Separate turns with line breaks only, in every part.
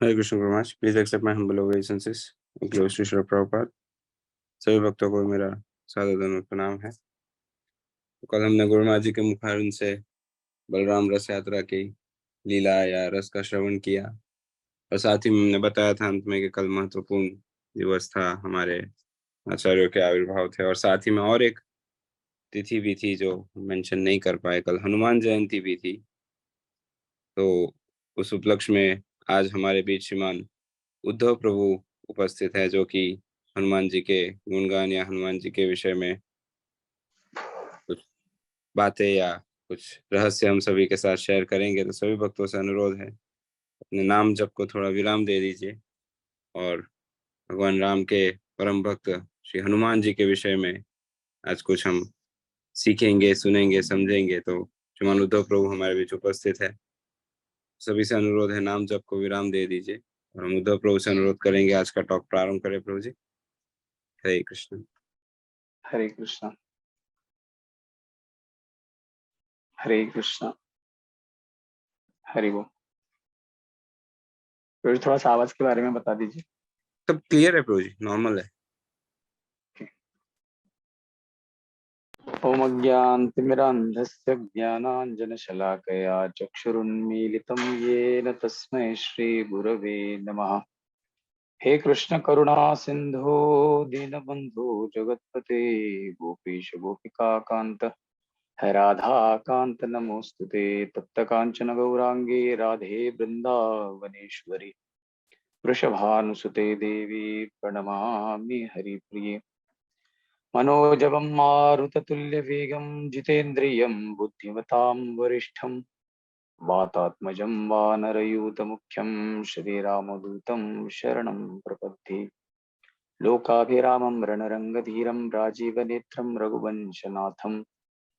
हरे कृष्ण परमाश, please accept my humble obeisances in close to Srila Prabhupada. सभी भक्तों को मेरा सादर दंडवत प्रणाम है। तो कल हमने गुरु महाराज जी के मुखारविंद से बलराम रस यात्रा की लीला या रस का श्रवण किया, और साथ ही हमने बताया था अंत में कि कल महत्वपूर्ण दिवस था, हमारे आचार्यों के आविर्भाव थे, और साथ ही में और एक तिथि भी थी जो मेंशन नहीं कर पाए, कल हनुमान जयंती भी थी। तो उस उपलक्ष्य में आज हमारे बीच श्रीमान उद्धव प्रभु उपस्थित है, जो कि हनुमान जी के गुणगान या हनुमान जी के विषय में कुछ बातें या कुछ रहस्य हम सभी के साथ शेयर करेंगे। तो सभी भक्तों से अनुरोध है, अपने नाम जप को थोड़ा विराम दे दीजिए और भगवान राम के परम भक्त श्री हनुमान जी के विषय में आज कुछ हम सीखेंगे, सुनेंगे, समझेंगे। तो श्रीमान उद्धव प्रभु हमारे बीच उपस्थित है, सभी से अनुरोध है नाम जप को विराम दे दीजिए, और हम उद्धव प्रभु से अनुरोध करेंगे आज का टॉक प्रारंभ करें। प्रभु जी, हरे कृष्ण।
हरे कृष्णा। हरे कृष्णा। हरि बोल। फिर थोड़ा सा आवाज के बारे में बता दीजिए।
सब क्लियर है प्रभु जी, नॉर्मल है।
ओम अज्ञानतिमिरान्धस्य ज्ञानाञ्जनशलाकया चक्षुरुन्मीलितं येन तस्मै श्रीगुरवे नमः। हे कृष्ण करुणा सिन्धो दीनबन्धो जगत्पते गोपीश गोपिका कान्त है राधा कान्त नमोस्तुते। तप्त कांचन गौरांगे राधे वृंदावनेश्वरी वृषभानुसुते देवी प्रणमामि हरिप्रिये। मनोजवं मारुततुल्यवेगं जितेन्द्रियं बुद्धिमतां वरिष्ठं वातात्मजं वानरयूथमुख्यं श्रीरामदूतं शरणं प्रपद्ये। लोकाभिरामं रणरङ्गधीरं राजीवनेत्रं रघुवंशनाथं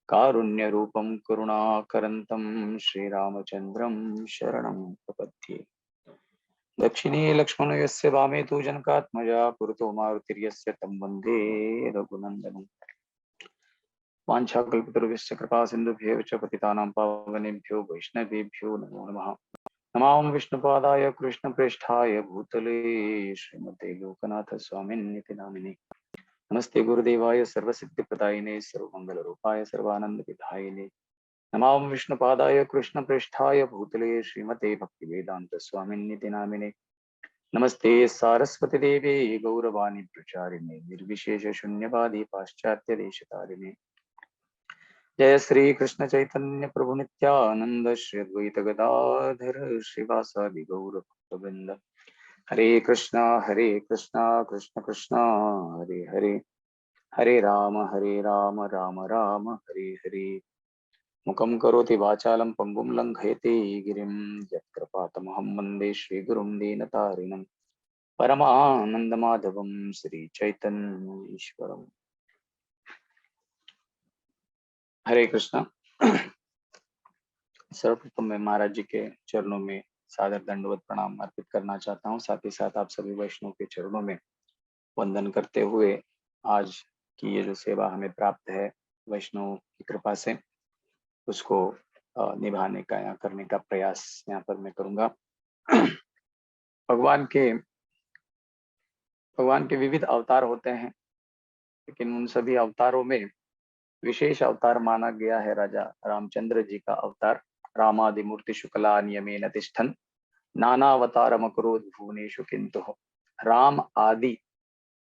कारुण्यरूपं करुणाकरन्तं श्रीरामचन्द्रं शरणं प्रपद्ये। दक्षिणे लक्ष्मणो यस्य वामे तु जनकात्मजा पुरतो मारुतिर्यस्य तं वन्दे रघुनन्दनम्। वाञ्छाकल्पतरुभ्यश्च कृपा सिन्धुभ्येव च पतितानां पावनेभ्यो वैष्णवेभ्यो नमो नमः। नमामि विष्णुपादाय कृष्णप्रेष्ठाय भूतले श्रीमते लोकनाथ स्वामिन्निति नामिने। नमस्ते गुरुदेवाय सर्वसिद्धिप्रदायिने सर्वमङ्गलरूपाय सर्वानन्दविधायिने। नमामि विष्णुपादाय कृष्णप्रेष्ठाय भूतले श्रीमते भक्तिवेदान्त स्वामिन्निति नामिने। नमस्ते सारस्वती देवी गौरवाणी प्रचारिणे निर्विशेष शून्यवादी पाश्चात्य देशतारिणे। जय श्री कृष्ण चैतन्य प्रभु नित्यानंद श्री अद्वैत गदाधर श्रीवासादि गौर भक्तवृंद। हरे कृष्णा कृष्ण कृष्णा हरे हरे, हरे राम राम राम हरे हरे। मुखं करोति वाचालं पंगुं लंघयते गिरिं यत्कृपातमहं वन्दे श्रीगुरुं दीनतारिणं परमानन्दमाधवं श्री चैतन्य ईश्वरम्। हरे कृष्णा। सर्वप्रथम मैं महाराज जी के चरणों में सादर दंडवत प्रणाम अर्पित करना चाहता हूँ। साथ ही साथ आप सभी वैष्णव के चरणों में वंदन करते हुए आज की ये जो सेवा हमें प्राप्त है वैष्णव की कृपा से, उसको निभाने का या करने का प्रयास यहाँ पर मैं करूँगा। भगवान के विविध अवतार होते हैं, लेकिन उन सभी अवतारों में विशेष अवतार माना गया है राजा रामचंद्र जी का अवतार। रामादि मूर्ति शुक्ला नियमेन तिष्ठन् नानावतारम अकरोत् भुवनेषु किंतु। राम आदि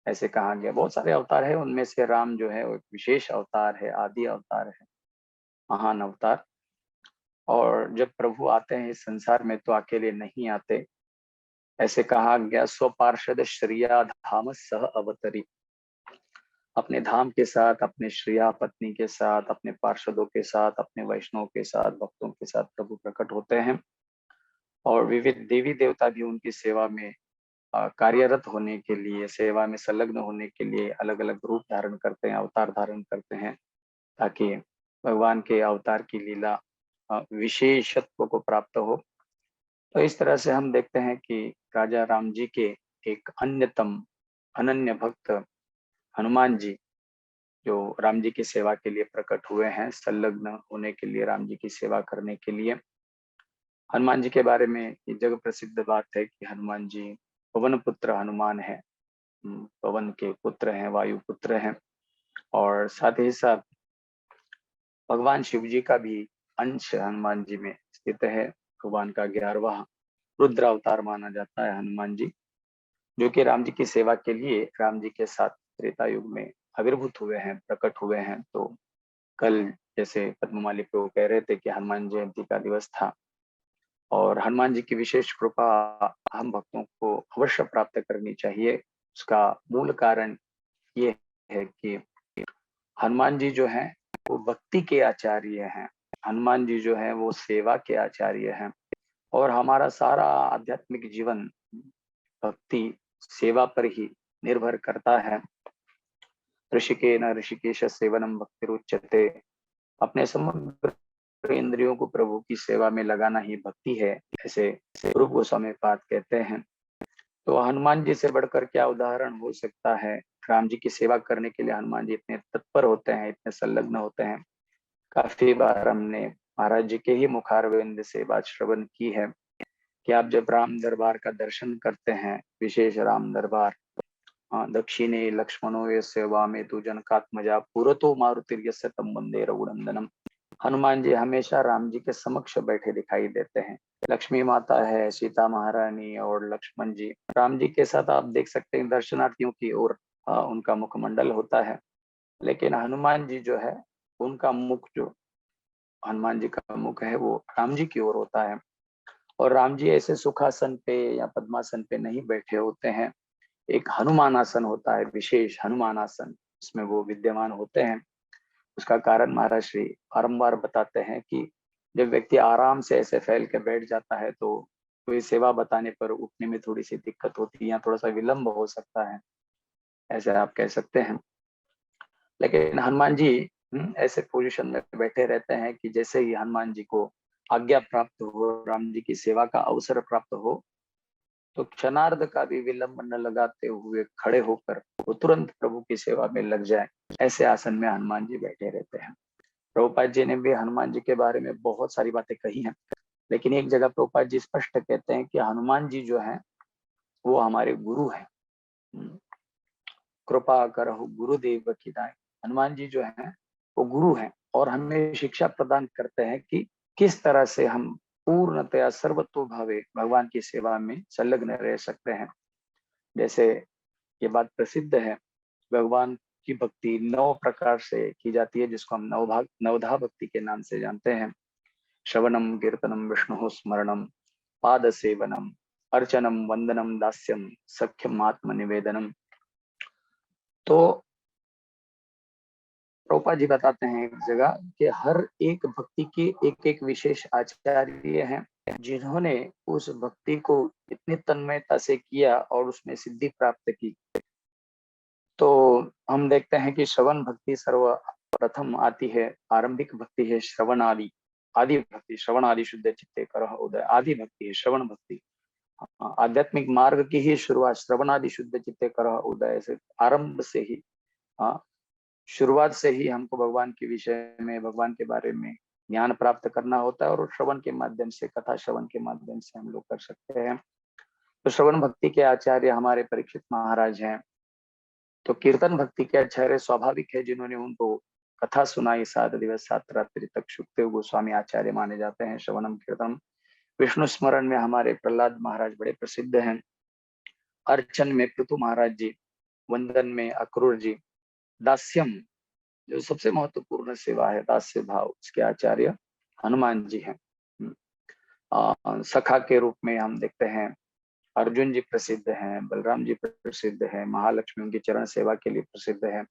ऐसे कहा गया। बहुत सारे अवतार है, उनमें से राम जो है वो एक विशेष अवतार है, आदि अवतार है, महान अवतार। और जब प्रभु आते हैं इस संसार में तो अकेले नहीं आते। ऐसे कहा गया, स्वपार्षद श्रिया धाम सह अवतरी। अपने धाम के साथ, अपने श्रिया पत्नी के साथ, अपने पार्षदों के साथ, अपने वैष्णव के साथ, भक्तों के साथ प्रभु प्रकट होते हैं। और विविध देवी देवता भी उनकी सेवा में कार्यरत होने के लिए, सेवा में संलग्न होने के लिए अलग अलग रूप धारण करते हैं, अवतार धारण करते हैं, ताकि भगवान के अवतार की लीला विशेषत्व को प्राप्त हो। तो इस तरह से हम देखते हैं कि राजा राम जी के एक अन्यतम अनन्य भक्त हनुमान जी, जो राम जी की सेवा के लिए प्रकट हुए हैं, संलग्न होने के लिए, राम जी की सेवा करने के लिए। हनुमान जी के बारे में ये जग प्रसिद्ध बात है कि हनुमान जी पवन पुत्र हनुमान है। पवन के पुत्र हैं, वायु पुत्र हैं, और साथ ही साथ भगवान शिव जी का भी अंश हनुमान जी में स्थित है। भगवान का 11वां रुद्र अवतार माना जाता है हनुमान जी, जो कि राम जी की सेवा के लिए राम जी के साथ त्रेता युग में आविर्भूत हुए हैं, प्रकट हुए हैं। तो कल जैसे पद्ममाली प्रभु कह रहे थे कि हनुमान जयंती का दिवस था, और हनुमान जी की विशेष कृपा हम भक्तों को अवश्य प्राप्त करनी चाहिए। उसका मूल कारण ये है कि हनुमान जी जो हैं वो भक्ति के आचार्य हैं। हनुमान जी जो हैं वो सेवा के आचार्य हैं, और हमारा सारा आध्यात्मिक जीवन भक्ति सेवा पर ही निर्भर करता है। ऋषिकेन ऋषिकेश सेवनम भक्तिरुच्यते। अपने समग्र इंद्रियों को प्रभु की सेवा में लगाना ही भक्ति है, ऐसे रूप गोस्वामी पाद कहते हैं। तो हनुमान जी से बढ़कर क्या उदाहरण हो सकता है। राम जी की सेवा करने के लिए हनुमान जी इतने तत्पर होते हैं, इतने संलग्न होते हैं। काफी बार हमने महाराज जी के ही मुखारविंद से बात श्रवण की है कि आप जब राम दरबार का दर्शन करते हैं, विशेष राम दरबार, दक्षिणे लक्ष्मणो यस्य वामे तु जनकात्मजा पुरतो मारुतिर्यस्य तं वंदे रघुनंदनम। हनुमान जी हमेशा राम जी के समक्ष बैठे दिखाई देते हैं। लक्ष्मी माता है, सीता महारानी और लक्ष्मण जी राम जी के साथ आप देख सकते हैं दर्शनार्थियों की ओर उनका मुखमंडल होता है। लेकिन हनुमान जी जो है, उनका मुख जो हनुमान जी का मुख है वो राम जी की ओर होता है। और राम जी ऐसे सुखासन पे या पद्मासन पे नहीं बैठे होते हैं। एक हनुमान आसन होता है, विशेष हनुमान आसन, इसमें वो विद्यमान होते हैं। उसका कारण महाराज श्री बारम्बार बताते हैं कि जब व्यक्ति आराम से ऐसे फैल के बैठ जाता है तो कोई सेवा बताने पर उठने में थोड़ी सी दिक्कत होती है या थोड़ा सा विलंब हो सकता है, ऐसे आप कह सकते हैं। लेकिन हनुमान जी ऐसे पोजीशन में बैठे रहते हैं कि जैसे ही हनुमान जी को आज्ञा प्राप्त हो, राम जी की सेवा का अवसर प्राप्त हो, तो क्षणार्ध का भी विलंब न लगाते हुए खड़े होकर वो तुरंत प्रभु की सेवा में लग जाए। ऐसे आसन में हनुमान जी बैठे रहते हैं। प्रभुपाद जी ने भी हनुमान जी के बारे में बहुत सारी बातें कही हैं, लेकिन एक जगह प्रभुपाद जी स्पष्ट कहते हैं कि हनुमान जी जो हैं वो हमारे गुरु हैं। कृपा करहु गुरुदेव की दाई। हनुमान जी जो हैं वो गुरु हैं और हमें शिक्षा प्रदान करते हैं कि किस तरह से हम पूर्णतया सर्वतो भावे भगवान की सेवा में संलग्न रह सकते हैं। जैसे ये बात प्रसिद्ध है, भगवान की भक्ति 9 प्रकार से की जाती है, जिसको हम नवधा भक्ति के नाम से जानते हैं। श्रवणम कीर्तनम विष्णु स्मरणम पाद सेवनम अर्चनम वंदनम दास्यम सख्यम आत्म निवेदनम। तो प्रभुपाद जी बताते हैं एक जगह कि हर एक भक्ति के एक एक विशेष आचार्य हैं, जिन्होंने उस भक्ति को इतनी तन्मयता से किया और उसमें सिद्धि प्राप्त की। तो हम देखते हैं कि श्रवण भक्ति सर्वप्रथम आती है। आरंभिक भक्ति है श्रवण आदि, आदि भक्ति श्रवण आदि शुद्ध चित्ते करह उदय, आदि भक्ति है श्रवण भक्ति। आध्यात्मिक मार्ग की ही शुरुआत श्रवण आदि शुद्ध चित्ते करह उदय से, आरंभ से ही, शुरुआत से ही हमको भगवान के विषय में, भगवान के बारे में ज्ञान प्राप्त करना होता है, और श्रवण के माध्यम से, कथा श्रवण के माध्यम से हम लोग कर सकते हैं। तो श्रवण भक्ति के आचार्य हमारे परीक्षित महाराज हैं। तो कीर्तन भक्ति के आचार्य स्वाभाविक है, जिन्होंने उनको कथा सुनाई 7 दिवस 7 रात्रि तक, सुखदेव गोस्वामी आचार्य माने जाते हैं। श्रवणम कीर्तनम। विष्णु स्मरण में हमारे प्रहलाद महाराज बड़े प्रसिद्ध हैं। अर्चन में पृथु महाराज जी, वंदन में अक्रूर जी, दास्यम जो सबसे महत्वपूर्ण सेवा है, दास्य भाव, उसके आचार्य हनुमान जी हैं। सखा के रूप में हम देखते हैं अर्जुन जी प्रसिद्ध हैं, बलराम जी प्रसिद्ध हैं, महालक्ष्मी उनकी चरण सेवा के लिए प्रसिद्ध है,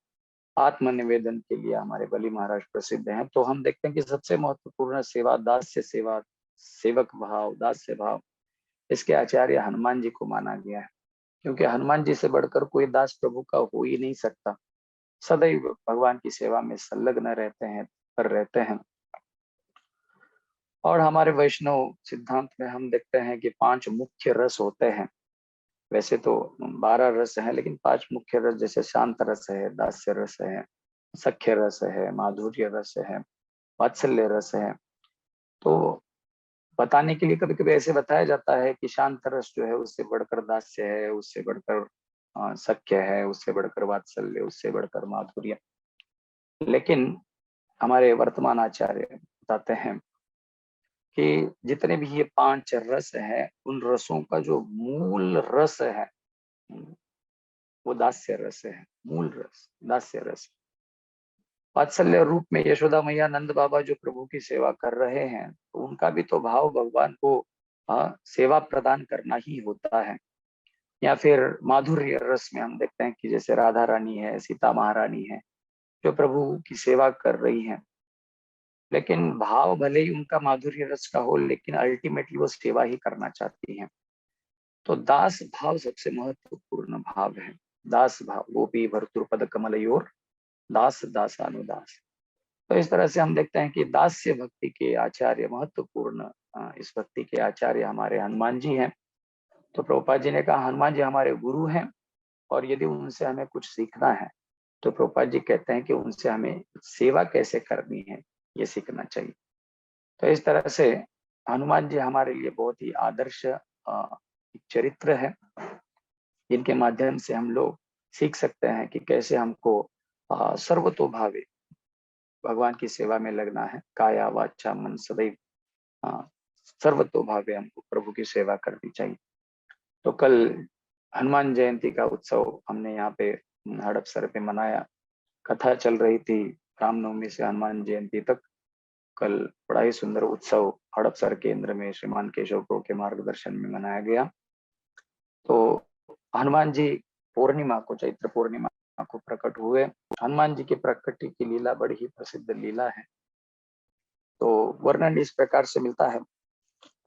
आत्म निवेदन के लिए हमारे बलि महाराज प्रसिद्ध हैं। तो हम देखते हैं कि सबसे महत्वपूर्ण सेवा दास्य सेवा, सेवक भाव, दास्य भाव, इसके आचार्य हनुमान जी को माना गया है, क्योंकि हनुमान जी से बढ़कर कोई दास प्रभु का हो ही नहीं सकता। सदैव भगवान की सेवा में संलग्न रहते हैं, पर रहते हैं। और हमारे वैष्णव सिद्धांत में हम देखते हैं कि 5 मुख्य रस होते हैं। वैसे तो 12 रस हैं, लेकिन 5 मुख्य रस, जैसे शांत रस है, दास्य रस है, सख्य रस है, माधुर्य रस है, वात्सल्य रस है। तो बताने के लिए कभी कभी ऐसे बताया जाता है कि शांत रस जो है उससे बढ़कर दास्य है, उससे बढ़कर सख्य है, उससे बढ़कर वात्सल्य, उससे बढ़कर माधुर्य। लेकिन हमारे वर्तमान आचार्य बताते हैं कि जितने भी ये 5 रस हैं, उन रसों का जो मूल रस है वो दास्य रस है। मूल रस दास्य रस। वात्सल्य रूप में यशोदा मैया, नंद बाबा जो प्रभु की सेवा कर रहे हैं, तो उनका भी तो भाव भगवान को सेवा प्रदान करना ही होता है। या फिर माधुर्य रस में हम देखते हैं कि जैसे राधा रानी है, सीता महारानी है, जो प्रभु की सेवा कर रही हैं, लेकिन भाव भले ही उनका माधुर्य रस का हो, लेकिन अल्टीमेटली वो सेवा ही करना चाहती हैं। तो दास भाव सबसे महत्वपूर्ण भाव है। दास भाव, गोपी भर्तृपद कमलयोर दास दासानुदास। तो इस तरह से हम देखते हैं कि दास्य भक्ति के आचार्य, महत्वपूर्ण इस भक्ति के आचार्य हमारे हनुमान जी हैं। तो प्रभुपाद जी ने कहा हनुमान जी हमारे गुरु हैं, और यदि उनसे हमें कुछ सीखना है तो प्रभुपाद जी कहते हैं कि उनसे हमें सेवा कैसे करनी है ये सीखना चाहिए। तो इस तरह से हनुमान जी हमारे लिए बहुत ही आदर्श चरित्र है, जिनके माध्यम से हम लोग सीख सकते हैं कि कैसे हमको सर्वतोभावे भगवान की सेवा में लगना है। काया वाचा मन सदैव सर्वतोभावे हमको प्रभु की सेवा करनी चाहिए। तो कल हनुमान जयंती का उत्सव हमने यहाँ पे हड़पसर पे मनाया। कथा चल रही थी रामनवमी से हनुमान जयंती तक। कल बड़ा ही सुंदर उत्सव हड़पसर केंद्र में श्रीमान केशव प्रो के मार्गदर्शन में मनाया गया। तो हनुमान जी पूर्णिमा को, चैत्र पूर्णिमा को प्रकट हुए। हनुमान जी की प्रकृति की लीला बड़ी ही प्रसिद्ध लीला है। तो वर्णन इस प्रकार से मिलता है,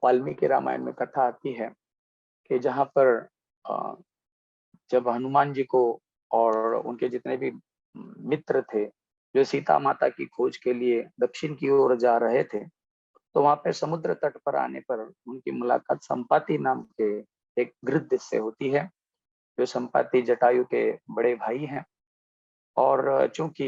वाल्मीकि रामायण में कथा आती है कि जहाँ पर जब हनुमान जी को और उनके जितने भी मित्र थे, जो सीता माता की खोज के लिए दक्षिण की ओर जा रहे थे, तो वहां पे समुद्र तट पर आने पर उनकी मुलाकात संपाति नाम के एक गृध्य से होती है, जो संपाति जटायु के बड़े भाई हैं। और चूंकि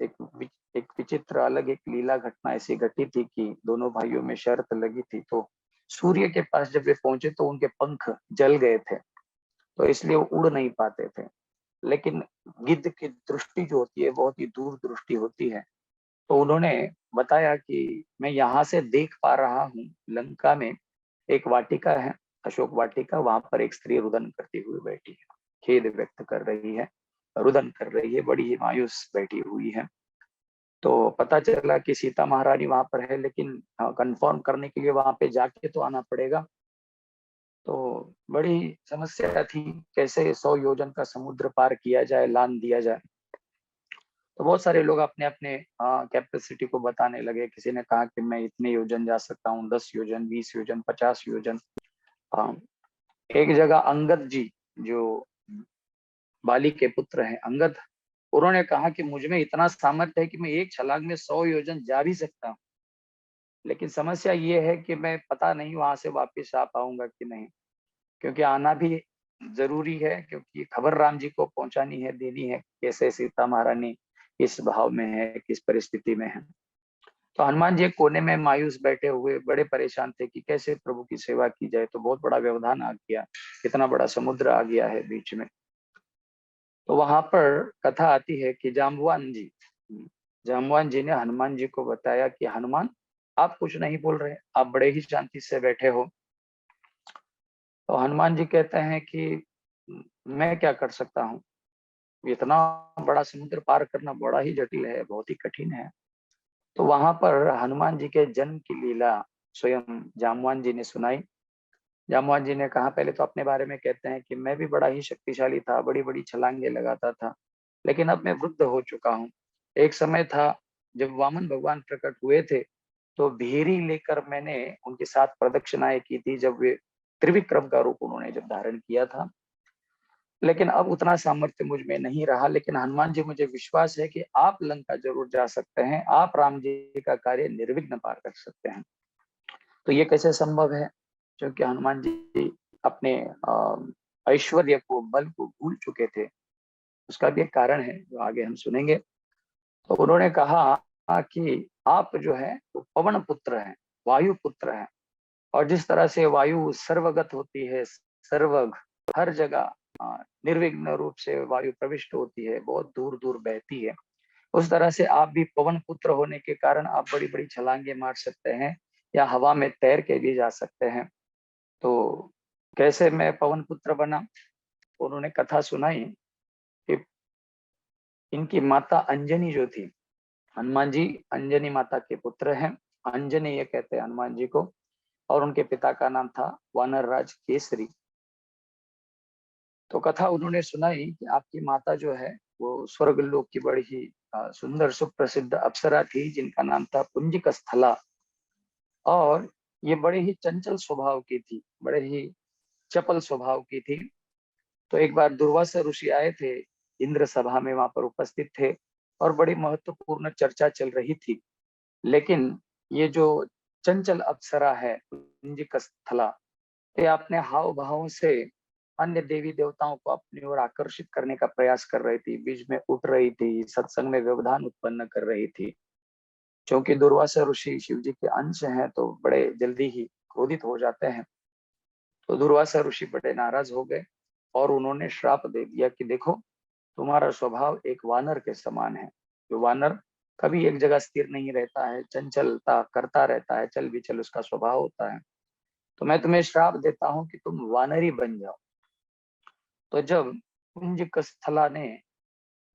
एक एक विचित्र अलग एक लीला घटना ऐसी घटी थी कि दोनों भाइयों में शर्त लगी थी। तो सूर्य के पास जब वे पहुंचे तो उनके पंख जल गए थे, तो इसलिए वो उड़ नहीं पाते थे। लेकिन गिद्ध की दृष्टि जो होती है बहुत ही दूर दृष्टि होती है। तो उन्होंने बताया कि मैं यहाँ से देख पा रहा हूँ, लंका में एक वाटिका है, अशोक वाटिका, वहां पर एक स्त्री रुदन करती हुई बैठी है, खेद व्यक्त कर रही है, रुदन कर रही है, बड़ी ही मायूस बैठी हुई है। तो पता चला कि सीता महारानी वहां पर है, लेकिन कंफर्म करने के लिए वहां पे जाके तो आना पड़ेगा। तो बड़ी समस्या थी, कैसे 100 योजन का समुद्र पार किया जाए, लान दिया जाए। तो बहुत सारे लोग अपने अपने कैपेसिटी को बताने लगे। किसी ने कहा कि मैं इतने योजन जा सकता हूँ, 10 योजन, 20 योजन, 50 योजन। एक जगह अंगद जी, जो बाली के पुत्र हैं अंगद, उन्होंने कहा कि मुझ में इतना सामर्थ्य है कि मैं एक छलांग में 100 योजन जा भी सकता हूँ, लेकिन समस्या ये है कि मैं पता नहीं वहां से वापस आ पाऊंगा कि नहीं, क्योंकि आना भी जरूरी है, क्योंकि खबर राम जी को पहुंचानी है, देनी है, कैसे सीता महारानी किस भाव में है, किस परिस्थिति में है। तो हनुमान जी एक कोने में मायूस बैठे हुए बड़े परेशान थे कि कैसे प्रभु की सेवा की जाए। तो बहुत बड़ा व्यवधान आ गया, इतना बड़ा समुद्र आ गया है बीच में। तो वहां पर कथा आती है कि जामवान जी ने हनुमान जी को बताया कि हनुमान, आप कुछ नहीं बोल रहे, आप बड़े ही शांति से बैठे हो। तो हनुमान जी कहते हैं कि मैं क्या कर सकता हूँ, इतना बड़ा समुद्र पार करना बड़ा ही जटिल है, बहुत ही कठिन है। तो वहां पर हनुमान जी के जन्म की लीला स्वयं जामवान जी ने सुनाई। जामवान जी ने कहा, पहले तो अपने बारे में कहते हैं कि मैं भी बड़ा ही शक्तिशाली था, बड़ी बड़ी छलांगे लगाता था, लेकिन अब मैं वृद्ध हो चुका हूँ। एक समय था जब वामन भगवान प्रकट हुए थे, तो भेरी लेकर मैंने उनके साथ प्रदक्षिणाएं की थी, जब वे त्रिविक्रम का रूप उन्होंने जब धारण किया था। लेकिन अब उतना सामर्थ्य मुझ में नहीं रहा। लेकिन हनुमान जी, मुझे विश्वास है कि आप लंका जरूर जा सकते हैं, आप राम जी का कार्य निर्विघ्न पार कर सकते हैं। तो ये कैसे संभव है? क्योंकि हनुमान जी अपने ऐश्वर्य को, बल को भूल चुके थे। उसका भी एक कारण है जो आगे हम सुनेंगे। तो उन्होंने कहा कि आप जो है वो पवन पुत्र हैं, वायु पुत्र हैं, और जिस तरह से वायु सर्वगत होती है, सर्वग हर जगह निर्विघ्न रूप से वायु प्रविष्ट होती है, बहुत दूर दूर बहती है, उस तरह से आप भी पवन पुत्र होने के कारण आप बड़ी बड़ी छलांगे मार सकते हैं या हवा में तैर के भी जा सकते हैं। तो कैसे मैं पवन पुत्र बना? उन्होंने कथा सुनाई कि इनकी माता अंजनी जो थी, हनुमान जी अंजनी माता के पुत्र हैं, अंजनी ये कहते हैं हनुमान जी को, और उनके पिता का नाम था वानर राज केसरी। तो कथा उन्होंने सुनाई कि आपकी माता जो है वो स्वर्ग लोक की बड़ी ही सुंदर सुप्रसिद्ध अप्सरा थी, जिनका नाम था पुंजिक स्थला, और ये बड़े ही चंचल स्वभाव की थी, बड़े ही चपल स्वभाव की थी। तो एक बार दुर्वासा ऋषि आए थे, इंद्र सभा में वहां पर उपस्थित थे, और बड़ी महत्वपूर्ण चर्चा चल रही थी। लेकिन ये जो चंचल अप्सरा है पुंजिक स्थला, ये अपने हाव भावों से अन्य देवी देवताओं को अपनी ओर आकर्षित करने का प्रयास कर रही थी, बीच में उठ रही थी, सत्संग में व्यवधान उत्पन्न कर रही थी। क्योंकि दुर्वासा ऋषि शिव जी के अंश हैं तो बड़े जल्दी ही क्रोधित हो जाते हैं। तो दुर्वासा ऋषि बड़े नाराज हो गए और उन्होंने श्राप दे दिया कि देखो, तुम्हारा स्वभाव एक वानर के समान है। जो वानर कभी एक जगह स्थिर नहीं रहता है, चंचलता करता रहता है, चल विचल उसका स्वभाव होता है। तो मैं तुम्हें श्राप देता हूं कि तुम वानरी बन जाओ। तो जब कुंजिक स्थला ने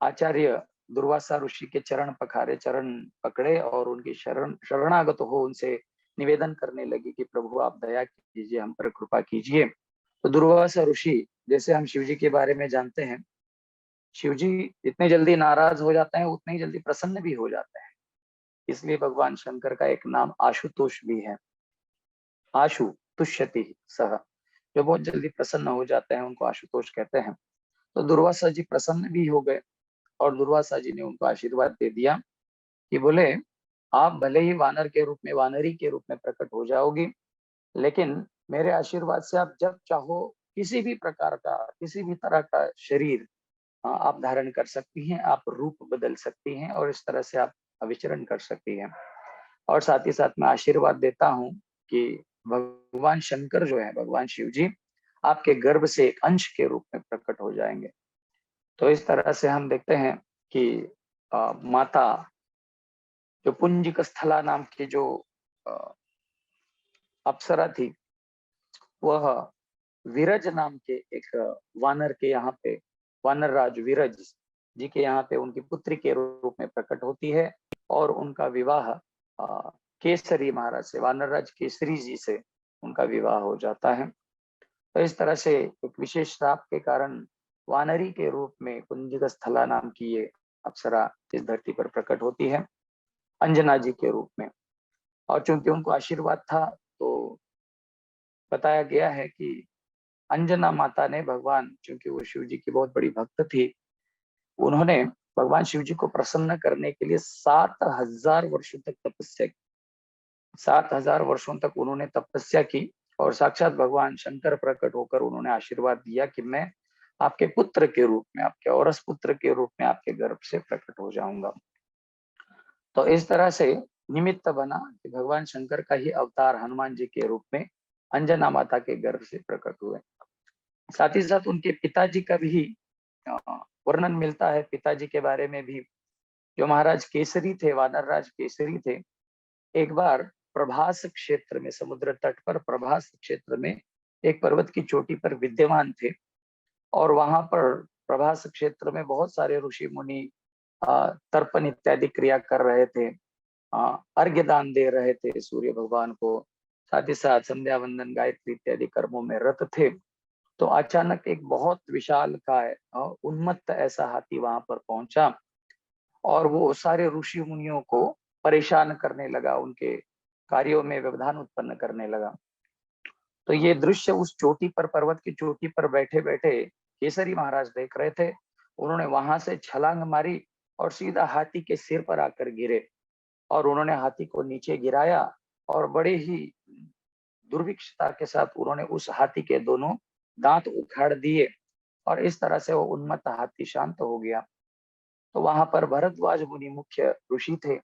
आचार्य दुर्वासा ऋषि के चरण पखारे, चरण पकड़े और उनकी शरणागत हो उनसे निवेदन करने लगी कि प्रभु आप दया कीजिए, हम पर कृपा कीजिए। तो दुर्वासा ऋषि, जैसे हम शिव जी के बारे में जानते हैं, शिव जी जितने जल्दी नाराज हो जाते हैं उतने ही जल्दी प्रसन्न भी हो जाते हैं। इसलिए भगवान शंकर का एक नाम आशुतोष भी है। आशु तुष्यति सह, जो बहुत जल्दी प्रसन्न हो जाते हैं उनको आशुतोष कहते हैं। तो दुर्वासा जी प्रसन्न भी हो गए और दुर्वासा जी ने उनको आशीर्वाद दे दिया कि बोले, आप भले ही वानर के रूप में, वानरी के रूप में प्रकट हो जाओगी, लेकिन मेरे आशीर्वाद से आप जब चाहो किसी भी प्रकार का, किसी भी तरह का शरीर आप धारण कर सकती हैं, आप रूप बदल सकती हैं और इस तरह से आप विचरण कर सकती हैं। और साथ ही साथ मैं आशीर्वाद देता हूँ कि भगवान शंकर जो है, भगवान शिव जी आपके गर्भ से एक अंश के रूप में प्रकट हो जाएंगे। तो इस तरह से हम देखते हैं कि माता जो पुंजिक स्थला नाम की जो अप्सरा थी, वह विरज नाम के एक वानर के यहाँ पे, वानर राज विरज जी के यहाँ पे उनकी पुत्री के रूप में प्रकट होती है और उनका विवाह केसरी महाराज से, वानर राज केसरी जी से उनका विवाह हो जाता है। तो इस तरह से एक विशेष श्राप के कारण वानरी के रूप में कुंजिक स्थला नाम की ये अप्सरा इस धरती पर प्रकट होती है अंजना जी के रूप में। और चूंकि उनको आशीर्वाद था तो बताया गया है कि अंजना माता ने भगवान, चूंकि वो शिव जी की बहुत बड़ी भक्त थी, उन्होंने भगवान शिव जी को प्रसन्न करने के लिए 7,000 वर्षों तक तपस्या की। 7,000 वर्षों तक उन्होंने तपस्या की और साक्षात भगवान शंकर प्रकट होकर उन्होंने आशीर्वाद दिया कि मैं आपके पुत्र के रूप में, आपके औरस पुत्र के रूप में आपके गर्भ से प्रकट हो जाऊंगा। तो इस तरह से निमित्त बना कि भगवान शंकर का ही अवतार हनुमान जी के रूप में अंजना माता के गर्भ से प्रकट हुए। साथ ही साथ उनके पिताजी का भी वर्णन मिलता है, पिताजी के बारे में भी, जो महाराज केसरी थे, वानर राज केसरी थे। एक बार प्रभास क्षेत्र में, समुद्र तट पर प्रभास क्षेत्र में एक पर्वत की चोटी पर विद्यमान थे और वहां पर प्रभास क्षेत्र में बहुत सारे ऋषि मुनि तर्पण इत्यादि क्रिया कर रहे थे, अर्घ्य दान दे रहे थे सूर्य भगवान को, साथ ही साथ संध्या वंदन गायत्री इत्यादि कर्मों में रत थे। तो अचानक एक बहुत विशाल काय उन्मत्त ऐसा हाथी वहां पर पहुंचा और वो सारे ऋषि मुनियों को परेशान करने लगा, उनके कार्यों में व्यवधान उत्पन्न करने लगा। तो ये दृश्य उस चोटी पर, पर्वत की चोटी पर बैठे बैठे केसरी महाराज देख रहे थे। उन्होंने वहां से छलांग मारी और सीधा हाथी के सिर पर आकर गिरे और उन्होंने हाथी को नीचे गिराया और बड़े ही दुर्भिक्षता के साथ उन्होंने उस हाथी के दोनों दांत उखाड़ दिए और इस तरह से वो उन्मत्त हाथी शांत हो गया। तो वहां पर भरद्वाज मुनि मुख्य ऋषि थे,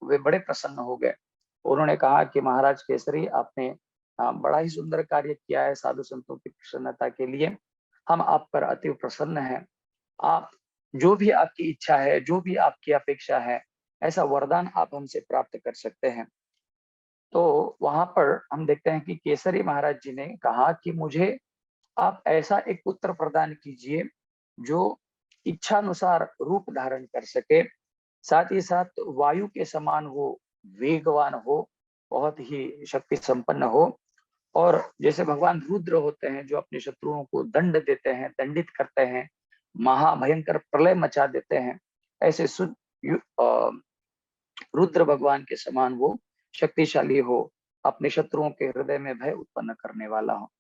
वे बड़े प्रसन्न हो गए। उन्होंने कहा कि महाराज केसरी, आपने बड़ा ही सुंदर कार्य किया है साधु संतों की प्रसन्नता के लिए। हम आप पर अति प्रसन्न हैं। आप जो भी आपकी इच्छा है, जो भी आपकी अपेक्षा है, ऐसा वरदान आप हमसे प्राप्त कर सकते हैं। तो वहां पर हम देखते हैं कि केसरी महाराज जी ने कहा कि मुझे आप ऐसा एक पुत्र प्रदान कीजिए जो इच्छानुसार रूप धारण कर सके, साथ ही साथ वायु के समान हो, वेगवान हो, बहुत ही शक्ति संपन्न हो, और जैसे भगवान रुद्र होते हैं जो अपने शत्रुओं को दंड देते हैं, दंडित करते हैं, महाभयंकर प्रलय मचा देते हैं, ऐसे रुद्र भगवान के समान वो शक्तिशाली हो, अपने शत्रुओं के हृदय में भय उत्पन्न करने वाला हो।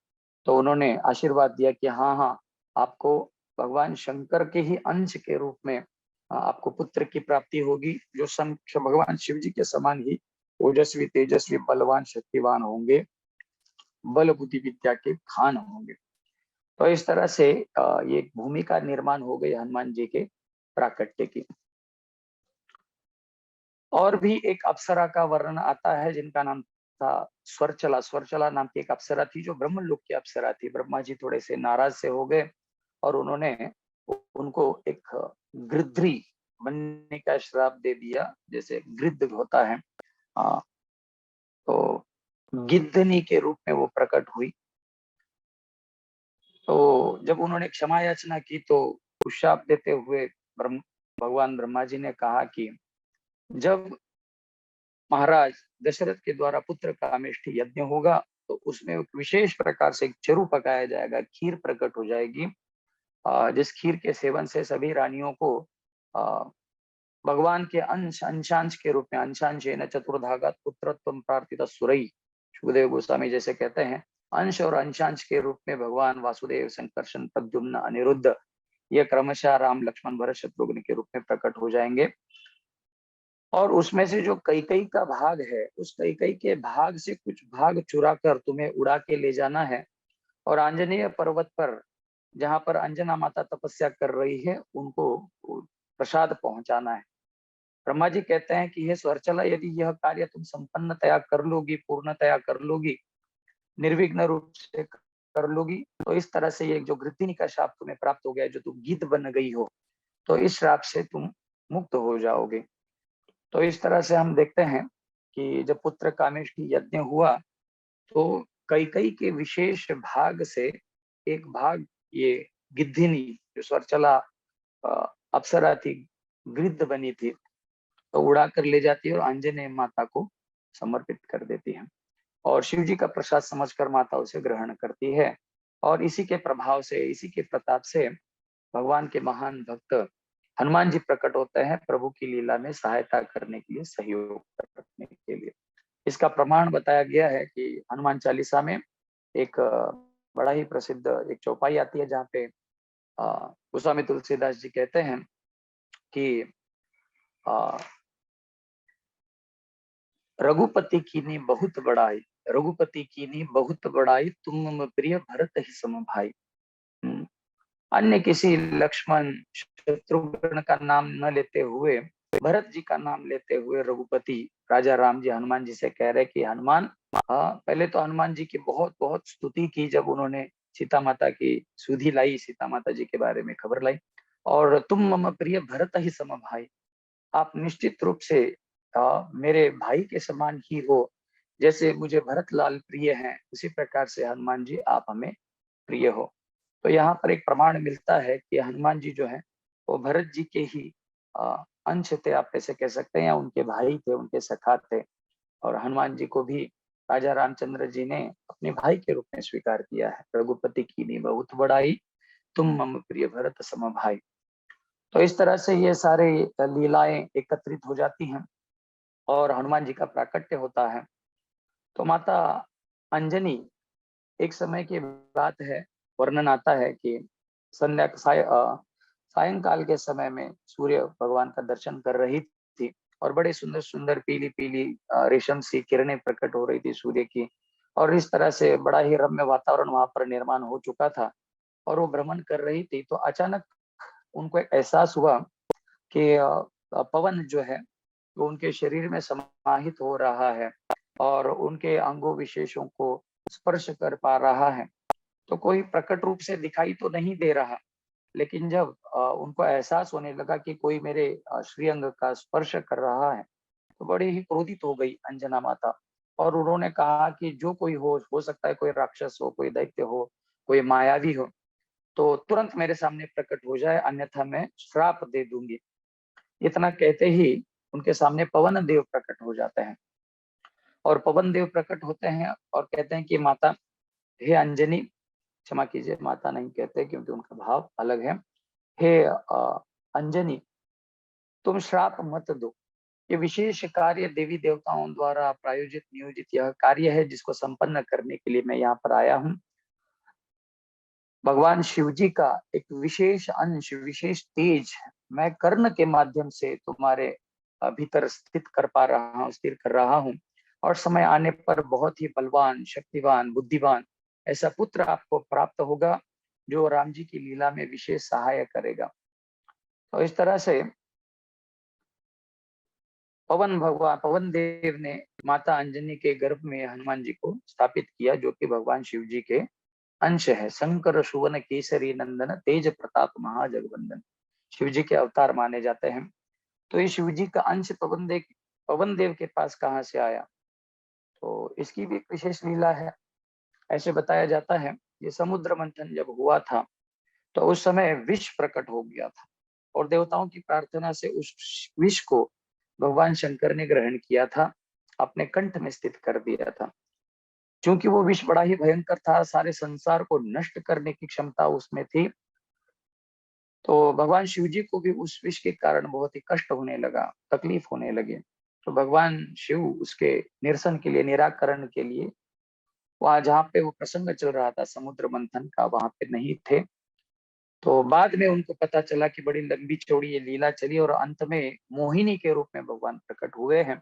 तो उन्होंने आशीर्वाद दिया कि हाँ हाँ, आपको भगवान शंकर के ही अंश के रूप में आपको पुत्र की प्राप्ति होगी, जो भगवान शिव जी के समान ही ओजस्वी, तेजस्वी, बलवान, शक्तिवान होंगे, बल बुद्धि विद्या के खान होंगे। तो इस तरह से ये भूमिका निर्माण हो गई हनुमान जी के प्राकट्य की। और भी एक अप्सरा का वर्णन आता है जिनका नाम था स्वरचला। स्वरचला नाम की एक अप्सरा थी जो ब्रह्मलोक की अप्सरा थी। ब्रह्मा जी थोड़े से नाराज से हो गए और उन्होंने उनको एक गृध्री बनने का श्राप दे दिया, जैसे गृद्ध होता है। तो गिद्धनी के रूप में वो प्रकट हुई। तो जब उन्होंने क्षमा याचना की तो शाप देते हुए भगवान ब्रह्मा जी ने कहा कि जब महाराज दशरथ के द्वारा पुत्र कामेष्ठी यज्ञ होगा तो उसमें एक विशेष प्रकार से एक चरु पकाया जाएगा, खीर प्रकट हो जाएगी, जिस खीर के सेवन से सभी रानियों को भगवान के अंशांश के रूप में, अंशांशेन चतुर्धागात् पुत्रत्वं प्रार्थितः सुरैः, सुखदेव गोस्वामी जैसे कहते हैं, अंश और अंशांश के रूप में भगवान वासुदेव, संकर्षण, प्रद्युम्न, अनिरुद्ध, ये क्रमशः राम, लक्ष्मण, भरत, शत्रुघ्न के रूप में प्रकट हो जाएंगे। और उसमें से जो कैकई का भाग है, उस कैकई के भाग से कुछ भाग चुरा कर तुम्हें उड़ा के ले जाना है और आंजनेय पर्वत पर, जहां पर अंजना माता तपस्या कर रही है, उनको प्रसाद पहुंचाना है। ब्रह्मा जी कहते हैं कि यह स्वरचला, यदि यह कार्य तुम संपन्नतया कर लोगी, पूर्णतया कर लोगी, निर्विघ्न रूप से कर लोगी, तो इस तरह से ये जो गृद्धिनी का शाप तुम्हें प्राप्त हो गया, जो तुम गिद्ध बन गई हो, तो इस श्राप से तुम मुक्त हो जाओगे। तो इस तरह से हम देखते हैं कि जब पुत्र कामेष्ठी यज्ञ हुआ तो कैकई के विशेष भाग से एक भाग ये गिद्धिनी, जो स्वरचला अप्सरा थी, गृद्ध बनी थी, तो उड़ा कर ले जाती है और आंजनेय माता को समर्पित कर देती है और शिव जी का प्रसाद समझकर माता उसे ग्रहण करती है। और इसी के प्रभाव से, इसी के प्रताप से भगवान के महान भक्त हनुमान जी प्रकट होते हैं प्रभु की लीला में सहायता करने के लिए, सहयोग करने के लिए। इसका प्रमाण बताया गया है कि हनुमान चालीसा में एक बड़ा ही प्रसिद्ध एक चौपाई आती है जहाँ पे गोस्वामी तुलसीदास जी कहते हैं कि रघुपति कीनी बहुत बड़ाई, रघुपति कीनी बहुत बड़ाई, तुम मम प्रिय भरत ही सम भाई। अन्य किसी लक्ष्मण, शत्रुघ्न का नाम न लेते हुए, भरत जी का नाम लेते हुए रघुपति राजा राम जी हनुमान जी से कह रहे कि हनुमान, पहले तो हनुमान जी की बहुत बहुत स्तुति की जब उन्होंने सीता माता की सुधि लाई, सीता माता जी के बारे में खबर लाई, और तुम मम प्रिय भरत ही सम भाई, आप निश्चित रूप से मेरे भाई के समान ही हो, जैसे मुझे भरत लाल प्रिय हैं उसी प्रकार से हनुमान जी आप हमें प्रिय हो। तो यहाँ पर एक प्रमाण मिलता है कि हनुमान जी जो है वो भरत जी के ही अंश थे, आप ऐसे कह सकते हैं, या उनके भाई थे, उनके सखा थे। और हनुमान जी को भी राजा रामचंद्र जी ने अपने भाई के रूप में स्वीकार किया है। रघुपति कीनी बहुत बड़ाई, तुम मम प्रिय भरत सम भाई। तो इस तरह से ये सारे लीलाएं एकत्रित हो जाती हैं और हनुमान जी का प्राकट्य होता है। तो माता अंजनी, एक समय की बात है, वर्णन आता है कि सायंकाल के समय में सूर्य भगवान का दर्शन कर रही थी और बड़े सुंदर सुंदर पीली पीली रेशम सी किरणें प्रकट हो रही थी सूर्य की, और इस तरह से बड़ा ही रम्य वातावरण वहां पर निर्माण हो चुका था और वो भ्रमण कर रही थी। तो अचानक उनको एक एहसास हुआ कि पवन जो है वो उनके शरीर में समाहित हो रहा है और उनके अंगों विशेषों को स्पर्श कर पा रहा है, तो कोई प्रकट रूप से दिखाई तो नहीं दे रहा, लेकिन जब उनको एहसास होने लगा कि कोई मेरे श्रीअंग का स्पर्श कर रहा है, तो बड़ी ही क्रोधित हो गई अंजना माता। और उन्होंने कहा कि जो कोई हो सकता है कोई राक्षस हो, कोई दैत्य हो, कोई मायावी हो, तो तुरंत मेरे सामने प्रकट हो जाए, अन्यथा मैं श्राप दे दूंगी। इतना कहते ही उनके सामने पवन देव प्रकट हो जाते हैं। और पवन देव प्रकट होते हैं और कहते हैं कि माता, हे अंजनी, क्षमा कीजिए, माता नहीं कहते क्योंकि उनका भाव अलग है। हे अंजनी, तुम श्राप मत दो। ये विशेष कार्य देवी देवताओं द्वारा प्रायोजित नियोजित यह कार्य है, जिसको संपन्न करने के लिए मैं यहाँ पर आया हूँ। भगवान शिव जी का एक विशेष अंश, विशेष तेज मैं कर्ण के माध्यम से तुम्हारे भीतर स्थित कर पा रहा हूँ, स्थिर कर रहा हूँ। और समय आने पर बहुत ही बलवान, शक्तिवान, बुद्धिमान ऐसा पुत्र आपको प्राप्त होगा, जो राम जी की लीला में विशेष सहाय करेगा। तो इस तरह से पवन देव ने माता अंजनी के गर्भ में हनुमान जी को स्थापित किया, जो कि भगवान शिव जी के अंश है। शंकर सुवन केसरी नंदन, तेज प्रताप महाजगवंदन, शिव जी के अवतार माने जाते हैं। तो ये शिव जी का अंश पवन देव के पास कहाँ से आया, तो इसकी भी एक विशेष लीला है। ऐसे बताया जाता है, ये समुद्र मंथन जब हुआ था, तो उस समय विष प्रकट हो गया था, और देवताओं की प्रार्थना से उस विष को भगवान शंकर ने ग्रहण किया था, अपने कंठ में स्थित कर दिया था। क्योंकि वो विष बड़ा ही भयंकर था, सारे संसार को नष्ट करने की क्षमता उसमें थी, तो भगवान शिव जी को भी उस विष के कारण बहुत ही कष्ट होने लगा, तकलीफ होने लगे। तो भगवान शिव उसके निरसन के लिए, निराकरण के लिए, वहां जहाँ पे वो प्रसंग चल रहा था समुद्र मंथन का, वहां पे नहीं थे। तो बाद में उनको पता चला कि बड़ी लंबी चौड़ी ये लीला चली, और अंत में मोहिनी के रूप में भगवान प्रकट हुए हैं।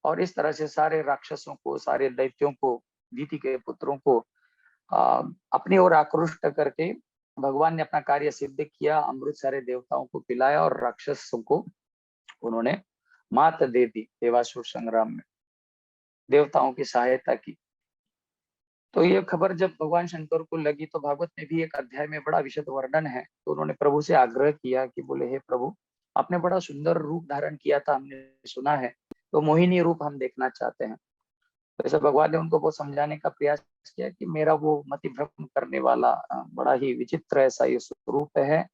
और इस तरह से सारे राक्षसों को, सारे दैत्यों को, दीति के पुत्रों को अपनी ओर आकृष्ट करके भगवान ने अपना कार्य सिद्ध किया, अमृत सारे देवताओं को पिलाया, और राक्षसों को उन्होंने मात दे दी देवासुर संग्राम में, देवताओं की सहायता की। तो ये खबर जब भगवान शंकर को लगी, तो भागवत में भी एक अध्याय में बड़ा विशद वर्णन है। तो उन्होंने प्रभु से आग्रह किया कि बोले, हे प्रभु, आपने बड़ा सुंदर रूप धारण किया था, हमने सुना है, तो मोहिनी रूप हम देखना चाहते हैं। तो ऐसा भगवान ने उनको वो समझाने का प्रयास किया कि मेरा वो मति भ्रम करने वाला बड़ा ही विचित्र ऐसा ये स्वरूप है,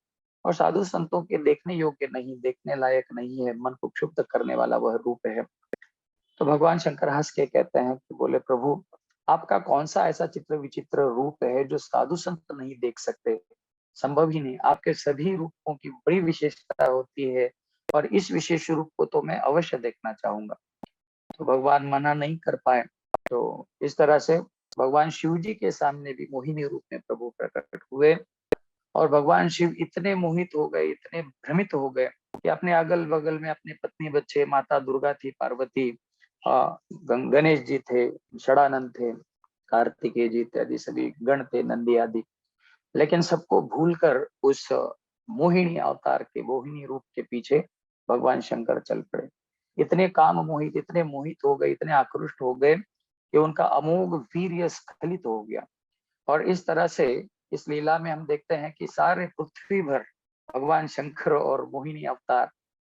और साधु संतों के देखने योग्य नहीं, देखने लायक नहीं है, मन को क्षुब्ध करने वाला वह रूप है। तो भगवान शंकर हंस के कहते हैं कि बोले, प्रभु, आपका कौन सा ऐसा चित्र विचित्र रूप है जो साधु संत नहीं देख सकते, संभव ही नहीं। आपके सभी रूपों की बड़ी विशेषता होती है, और इस विशेष रूप को तो मैं अवश्य देखना चाहूंगा। तो भगवान मना नहीं कर पाए। तो इस तरह से भगवान शिव जी के सामने भी मोहिनी रूप में प्रभु प्रकट हुए, और भगवान शिव इतने मोहित हो गए, इतने भ्रमित हो गए कि अपने अगल बगल में अपने पत्नी बच्चे, माता दुर्गा थी, पार्वती, गणेश जी थे, षडानंद थे, कार्तिकेय जी इत्यादि सभी गण थे, नंदी आदि, लेकिन सबको भूलकर उस मोहिनी अवतार के, मोहिनी रूप के पीछे भगवान शंकर चल पड़े। इतने काम मोहित, इतने मोहित हो गए, इतने आकृष्ट हो गए कि उनका अमोघ वीर्य स्खलित हो गया। और इस तरह से इस लीला में हम देखते हैं कि सारे पृथ्वी भर भगवान शंकर और मोहिनी अवतार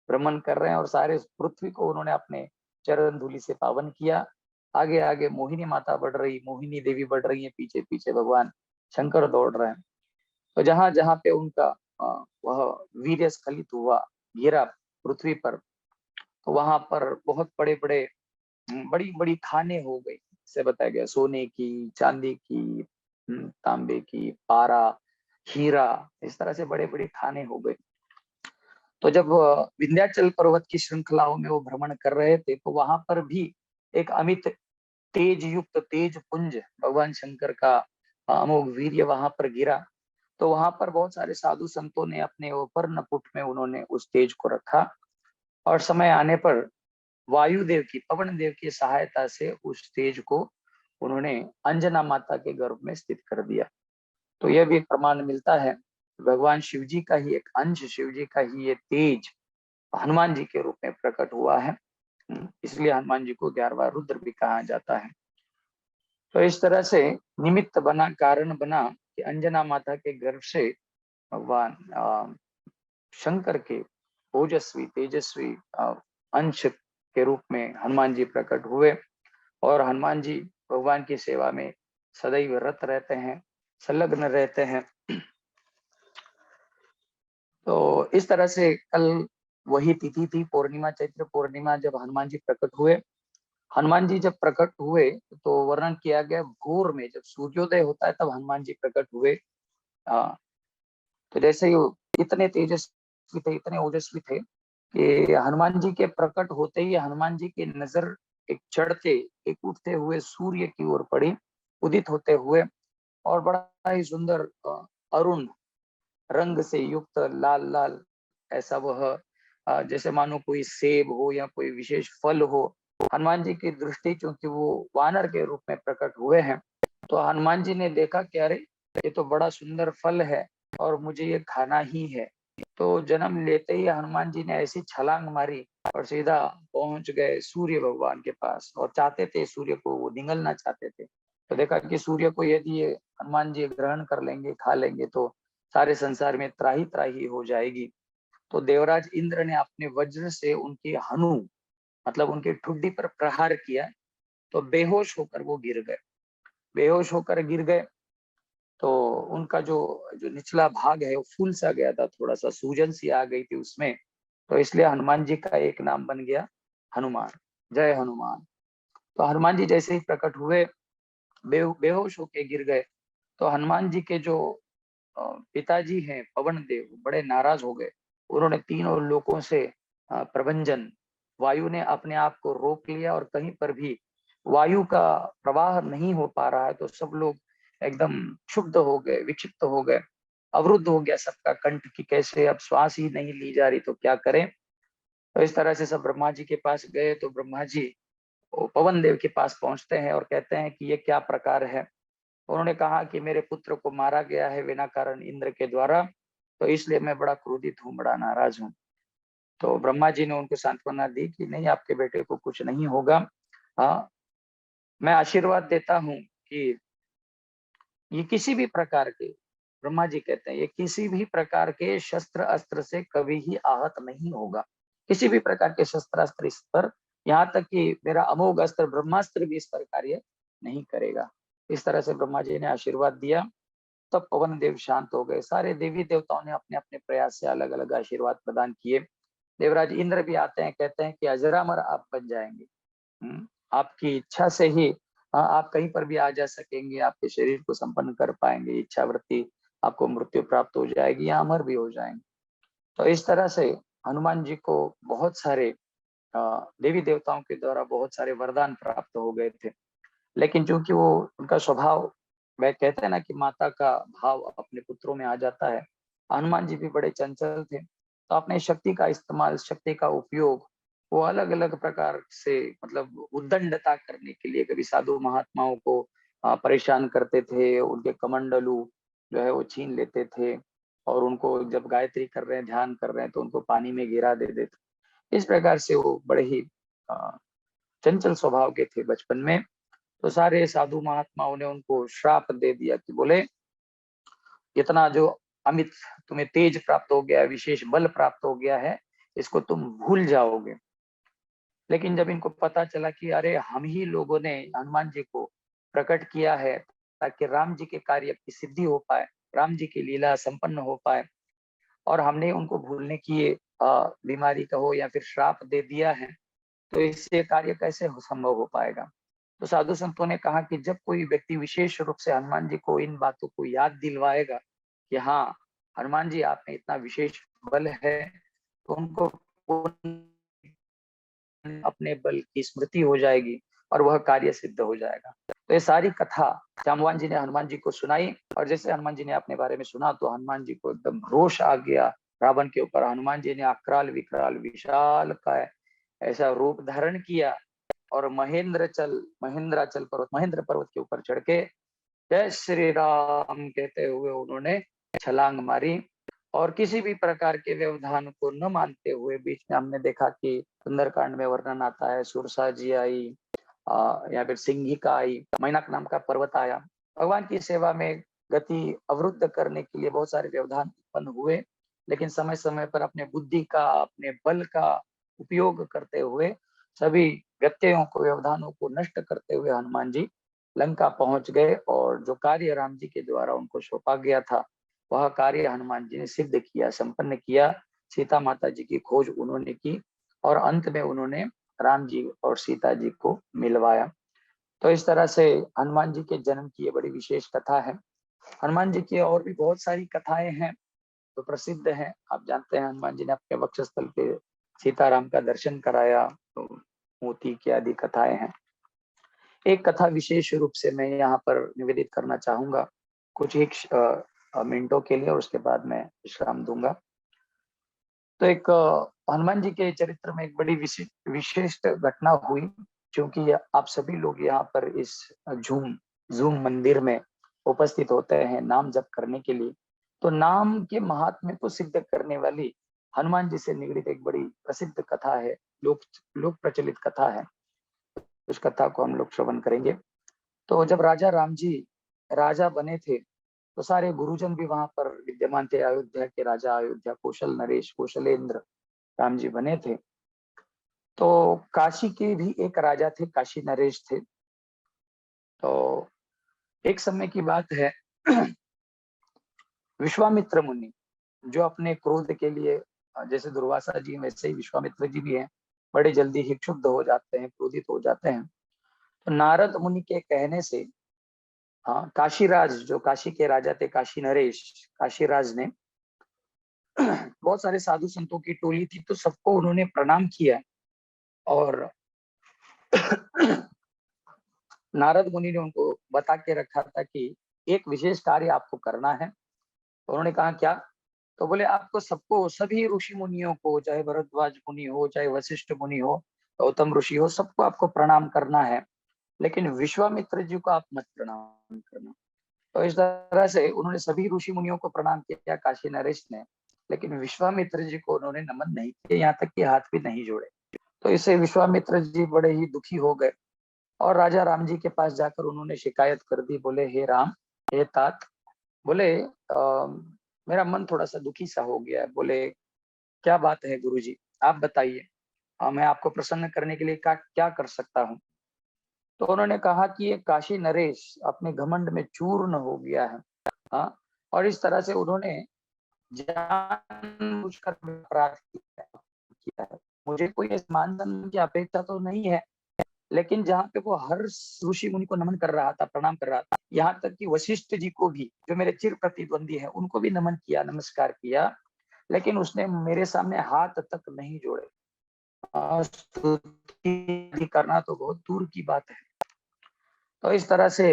भ्रमण कर रहे हैं, और सारे पृथ्वी को उन्होंने अपने चरण धूलि से पावन किया। आगे आगे मोहिनी माता बढ़ रही, मोहिनी देवी बढ़ रही है, पीछे पीछे भगवान शंकर दौड़ रहे हैं। तो जहां जहां पे उनका वह वीर्य स्खलित हुआ, गिरा पृथ्वी पर, तो वहां पर बहुत बड़े बड़े, बड़ी बड़ी खाने हो गई, से बताया गया, सोने की, चांदी की, तांबे की, पारा, हीरा, इस तरह से बड़े बड़े खाने हो गए। तो जब विंध्याचल पर्वत की श्रृंखलाओं में वो भ्रमण कर रहे थे, तो वहां पर भी एक अमित तेज युक्त तेज पुंज, भगवान शंकर का अमोघ वीर्य वहां पर गिरा। तो वहां पर बहुत सारे साधु संतों ने अपने वर्ण पुट में उन्होंने उस तेज को रखा, और समय आने पर वायुदेव की, पवन देव की सहायता से उस तेज को उन्होंने अंजना माता के गर्भ में स्थित कर दिया। तो यह भी एक प्रमाण मिलता है, भगवान शिव जी का ही एक अंश, शिव जी का ही ये तेज हनुमान जी के रूप में प्रकट हुआ है। इसलिए हनुमान जी को 11वां रुद्र भी कहा जाता है। तो इस तरह से निमित्त बना, कारण बना कि अंजना माता के गर्भ से भगवान शंकर के ओजस्वी तेजस्वी अंश के रूप में हनुमान जी प्रकट हुए। और हनुमान जी भगवान की सेवा में सदैव रत रहते हैं, संलग्न रहते हैं। तो इस तरह से कल वही तिथि थी, पूर्णिमा, चैत्र पूर्णिमा, जब हनुमान जी प्रकट हुए। हनुमान जी जब प्रकट हुए तो वर्णन किया गया भोर में, जब सूर्योदय होता है तब हनुमान जी प्रकट हुए। तो जैसे ही इतने तेजस्वी थे, इतने ओजस्वी थे कि हनुमान जी के प्रकट होते ही हनुमान जी की नजर एक चढ़ते, एक उठते हुए सूर्य की ओर पड़ी, उदित होते हुए, और बड़ा ही सुंदर अरुण रंग से युक्त लाल लाल, ऐसा वह जैसे मानो कोई सेब हो या कोई विशेष फल हो। हनुमान जी की दृष्टि, चूंकि वो वानर के रूप में प्रकट हुए हैं, तो हनुमान जी ने देखा कि अरे ये तो बड़ा सुंदर फल है और मुझे ये खाना ही है। तो जन्म लेते ही हनुमान जी ने ऐसी छलांग मारी और सीधा पहुंच गए सूर्य भगवान के पास, और चाहते थे सूर्य को, वो निगलना चाहते थे। तो देखा कि सूर्य को यदि ये हनुमान जी ग्रहण कर लेंगे, खा लेंगे, तो सारे संसार में त्राही त्राही हो जाएगी। तो देवराज इंद्र ने अपने वज्र से उनकी हनु, मतलब उनकी ठुड्डी पर प्रहार किया, तो बेहोश होकर वो गिर गए। बेहोश होकर गिर गए तो उनका जो जो निचला भाग है वो फूल सा गया था, थोड़ा सा सूजन सी आ गई थी उसमें। तो इसलिए हनुमान जी का एक नाम बन गया हनुमान, जय हनुमान। तो हनुमान जी जैसे ही प्रकट हुए, बेहोश होके गिर गए। तो हनुमान जी के जो पिताजी हैं पवन देव, बड़े नाराज हो गए। उन्होंने तीनों लोकों से प्रभंजन, वायु ने अपने आप को रोक लिया, और कहीं पर भी वायु का प्रवाह नहीं हो पा रहा है। तो सब लोग एकदम क्षुब्ध हो गए, विक्षिप्त हो गए, अवरुद्ध हो गया सबका कंठ की कैसे अब श्वास ही नहीं ली जा रही, तो क्या करें। तो इस तरह से सब ब्रह्मा जी के पास गए। तो ब्रह्मा जी वो पवन देव के पास पहुंचते हैं और कहते हैं कि ये क्या प्रकार है। उन्होंने कहा कि मेरे पुत्र को मारा गया है बिना कारण इंद्र के द्वारा, तो इसलिए मैं बड़ा क्रोधित हूँ, बड़ा नाराज हूँ। तो ब्रह्मा जी ने उनको सांत्वना दी कि नहीं, आपके बेटे को कुछ नहीं होगा। हाँ, मैं आशीर्वाद देता हूँ कि ये किसी भी प्रकार के, ब्रह्मा जी कहते हैं, ये किसी भी प्रकार के शस्त्र अस्त्र से कभी ही आहत नहीं होगा। किसी भी प्रकार के शस्त्र अस्त्र इस पर, यहाँ तक कि मेरा अमोघ अस्त्र ब्रह्मास्त्र भी इस पर कार्य नहीं करेगा। इस तरह से ब्रह्मा जी ने आशीर्वाद दिया। तब पवन देव शांत हो गए। सारे देवी देवताओं ने अपने अपने प्रयास से अलग अलग आशीर्वाद प्रदान किए। देवराज इंद्र भी आते हैं, कहते हैं कि अजरामर आप बन जाएंगे। आपकी इच्छा से ही आप कहीं पर भी आ जा सकेंगे, आपके शरीर को संपन्न कर पाएंगे, इच्छावृत्ति, आपको मृत्यु प्राप्त हो जाएगी या अमर भी हो जाएंगे। तो इस तरह से हनुमान जी को बहुत सारे देवी देवताओं के द्वारा बहुत सारे वरदान प्राप्त हो गए थे। लेकिन चूंकि वो उनका स्वभाव, वह कहते हैं ना कि माता का भाव अपने पुत्रों में आ जाता है, हनुमान जी भी बड़े चंचल थे। तो अपने शक्ति का इस्तेमाल, शक्ति का उपयोग वो अलग अलग प्रकार से, मतलब उद्दंडता करने के लिए, कभी साधु महात्माओं को परेशान करते थे, उनके कमंडलू जो है वो छीन लेते थे, और उनको जब गायत्री कर रहे हैं, ध्यान कर रहे हैं, तो उनको पानी में गिरा दे देते। इस प्रकार से वो बड़े ही चंचल स्वभाव के थे बचपन में। तो सारे साधु महात्माओं ने उनको श्राप दे दिया कि बोले, इतना जो अमित तुम्हें तेज प्राप्त हो गया है, विशेष बल प्राप्त हो गया है, इसको तुम भूल जाओगे। लेकिन जब इनको पता चला कि अरे हम ही लोगों ने हनुमान जी को प्रकट किया है ताकि राम जी के कार्य की सिद्धि हो पाए, राम जी की लीला संपन्न हो पाए, और हमने उनको भूलने की बीमारी का हो या फिर श्राप दे दिया है, तो इससे कार्य कैसे संभव हो पाएगा। तो साधु संतों ने कहा कि जब कोई व्यक्ति विशेष रूप से हनुमान जी को इन बातों को याद दिलवाएगा कि हाँ, हनुमान जी आप में इतना विशेष बल है, तो उनको अपने बल की स्मृति हो जाएगी और वह कार्य सिद्ध हो जाएगा। तो ये सारी कथा जामवान जी ने हनुमान जी को सुनाई, और जैसे हनुमान जी ने अपने बारे में सुना तो हनुमान जी को एकदम रोष आ गया रावण के ऊपर। हनुमान जी ने अक्राल विकराल विशाल का ऐसा रूप धारण किया और महेंद्राचल पर्वत, महेंद्र पर्वत के ऊपर चढ़ के जय श्री राम कहते हुए उन्होंने छलांग मारी, और किसी भी प्रकार के व्यवधान को न मानते हुए। बीच में हमने देखा कि सुंदरकांड में वर्णन आता है, सुरसा जी आई, या फिर सिंहिका आई, मैनाक नाम का पर्वत आया। भगवान की सेवा में गति अवरुद्ध करने के लिए बहुत सारे व्यवधान उत्पन्न हुए, लेकिन समय समय पर अपने बुद्धि का, अपने बल का उपयोग करते हुए सभी व्यत्ययों को, व्यवधानों को नष्ट करते हुए हनुमान जी लंका पहुंच गए, और जो कार्य राम जी के द्वारा उनको सौंपा गया था वह कार्य हनुमान जी ने सिद्ध किया, संपन्न किया। सीता माता जी की खोज उन्होंने की और अंत में उन्होंने राम जी और सीता जी को मिलवाया। तो इस तरह से हनुमान जी के जन्म की ये बड़ी विशेष कथा है। हनुमान जी की और भी बहुत सारी कथाएं हैं तो प्रसिद्ध हैं। आप जानते हैं हनुमान जी ने अपने वक्षस्थल पे सीताराम का दर्शन कराया, तो मोती की आदि कथाएं हैं। एक कथा विशेष रूप से मैं यहाँ पर निवेदित करना चाहूंगा कुछ एक मिनटों के लिए, और उसके बाद मैं विश्राम दूंगा। तो एक हनुमान जी के चरित्र में एक बड़ी विशिष्ट घटना हुई, क्योंकि आप सभी लोग यहाँ पर इस जूम मंदिर में उपस्थित होते हैं नाम जप करने के लिए। तो नाम के महात्म्य को सिद्ध करने वाली हनुमान जी से निगड़ित एक बड़ी प्रसिद्ध कथा है, लोक प्रचलित कथा है। उस कथा को हम लोग श्रवण करेंगे। तो जब राजा राम जी राजा बने थे तो सारे गुरुजन भी वहां पर विद्यमान थे। अयोध्या के राजा, अयोध्या कौशल नरेश, कौशलेंद्र राम जी बने थे। तो काशी के भी एक राजा थे, काशी नरेश थे। तो एक समय की बात है, विश्वामित्र मुनि जो अपने क्रोध के लिए, जैसे दुर्वासा जी वैसे ही विश्वामित्र जी भी हैं, बड़े जल्दी ही क्षुब्ध हो जाते हैं, क्रोधित हो जाते हैं। तो नारद मुनि के कहने से, हाँ, काशीराज जो काशी के राजा थे, काशी नरेश, काशीराज ने बहुत सारे साधु संतों की टोली थी, तो सबको उन्होंने प्रणाम किया। और नारद मुनि ने उनको बता के रखा था कि एक विशेष कार्य आपको करना है। तो उन्होंने कहा क्या? तो बोले आपको सबको, सभी ऋषि मुनियों को, चाहे भरद्वाज मुनि हो, चाहे वशिष्ठ मुनि हो, गौतम ऋषि हो, सबको आपको प्रणाम करना है, लेकिन विश्वामित्र जी को आप मत प्रणाम करना। तो इस तरह से उन्होंने सभी ऋषि मुनियों को प्रणाम किया काशी नरेश ने, लेकिन विश्वामित्र जी को उन्होंने नमन नहीं किया, यहाँ तक कि हाथ भी नहीं जोड़े। तो इससे विश्वामित्र जी बड़े ही दुखी हो गए और राजा राम जी के पास जाकर उन्होंने शिकायत कर दी। बोले हे राम, हे तात, बोले मेरा मन थोड़ा सा दुखी सा हो गया है। बोले क्या बात है गुरुजी, आप बताइए, मैं आपको प्रसन्न करने के लिए क्या कर सकता हूँ। तो उन्होंने कहा कि ये काशी नरेश अपने घमंड में चूर्ण हो गया है, हाँ, और इस तरह से उन्होंने जानबूझकर अपराध किया है। मुझे कोई इस मान सम्मान की अपेक्षा तो नहीं है, लेकिन जहाँ पे वो हर ऋषि मुनि को नमन कर रहा था, प्रणाम कर रहा था, यहाँ तक कि वशिष्ठ जी को भी, जो मेरे चिर प्रतिद्वंदी है, उनको भी नमन किया, नमस्कार किया, लेकिन उसने मेरे सामने हाथ तक नहीं जोड़े। स्तुति करना तो बहुत दूर की बात है। तो इस तरह से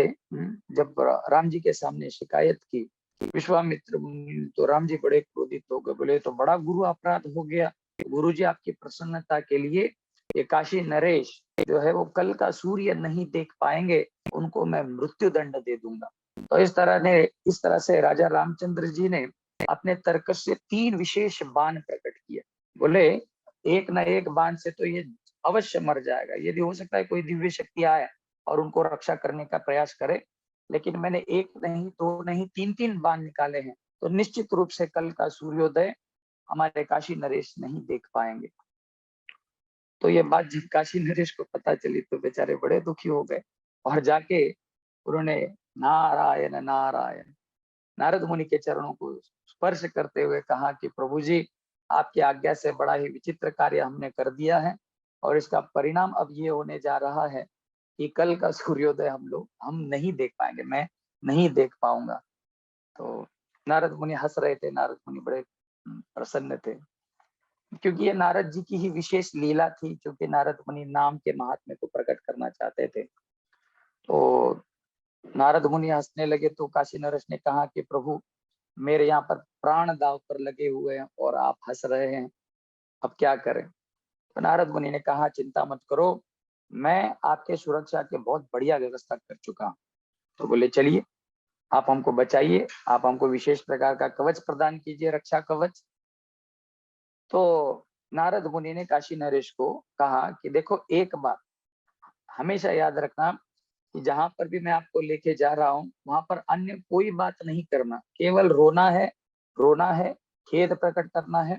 जब राम जी के सामने शिकायत की विश्वामित्र मुनि, तो राम जी बड़े क्रोधित हो गए। बोले तो बड़ा गुरु अपराध हो गया। गुरु जी आपकी प्रसन्नता के लिए ये काशी नरेश जो है वो कल का सूर्य नहीं देख पाएंगे, उनको मैं मृत्यु दंड दे दूंगा। तो इस तरह से राजा रामचंद्र जी ने अपने तर्कश से 3 विशेष बाण प्रकट किए। बोले एक न एक बाण से तो ये अवश्य मर जाएगा। यदि हो सकता है कोई दिव्य शक्ति आए और उनको रक्षा करने का प्रयास करे, लेकिन मैंने एक नहीं, दो नहीं, 3-3 बाण निकाले हैं, तो निश्चित रूप से कल का सूर्योदय हमारे काशी नरेश नहीं देख पाएंगे। तो ये बात जब काशी नरेश को पता चली तो बेचारे बड़े दुखी हो गए और जाके उन्होंने नारायण नारायण नारद मुनि के चरणों को स्पर्श करते हुए कहा कि प्रभु जी, आपकी आज्ञा से बड़ा ही विचित्र कार्य हमने कर दिया है, और इसका परिणाम अब ये होने जा रहा है कि कल का सूर्योदय हम नहीं देख पाएंगे, मैं नहीं देख पाऊंगा। तो नारद मुनि हंस रहे थे, नारद मुनि बड़े प्रसन्न थे, क्योंकि ये नारद जी की ही विशेष लीला थी, क्योंकि नारद मुनि नाम के महात्म्य को प्रकट करना चाहते थे। तो नारद मुनि हंसने लगे तो काशी नरेश ने कहा कि प्रभु, मेरे यहाँ पर प्राण दाव पर लगे हुए हैं और आप हंस रहे हैं, अब क्या करें। तो नारद मुनि ने कहा चिंता मत करो, मैं आपके सुरक्षा के बहुत बढ़िया व्यवस्था कर चुका हूँ। तो बोले चलिए, आप हमको बचाइए, आप हमको विशेष प्रकार का कवच प्रदान कीजिए, रक्षा कवच। तो नारद मुनि ने काशी नरेश को कहा कि देखो, एक बात, हमेशा याद रखना कि जहां पर भी मैं आपको लेके जा रहा हूँ वहां पर अन्य कोई बात नहीं करना, केवल रोना है, खेद प्रकट करना है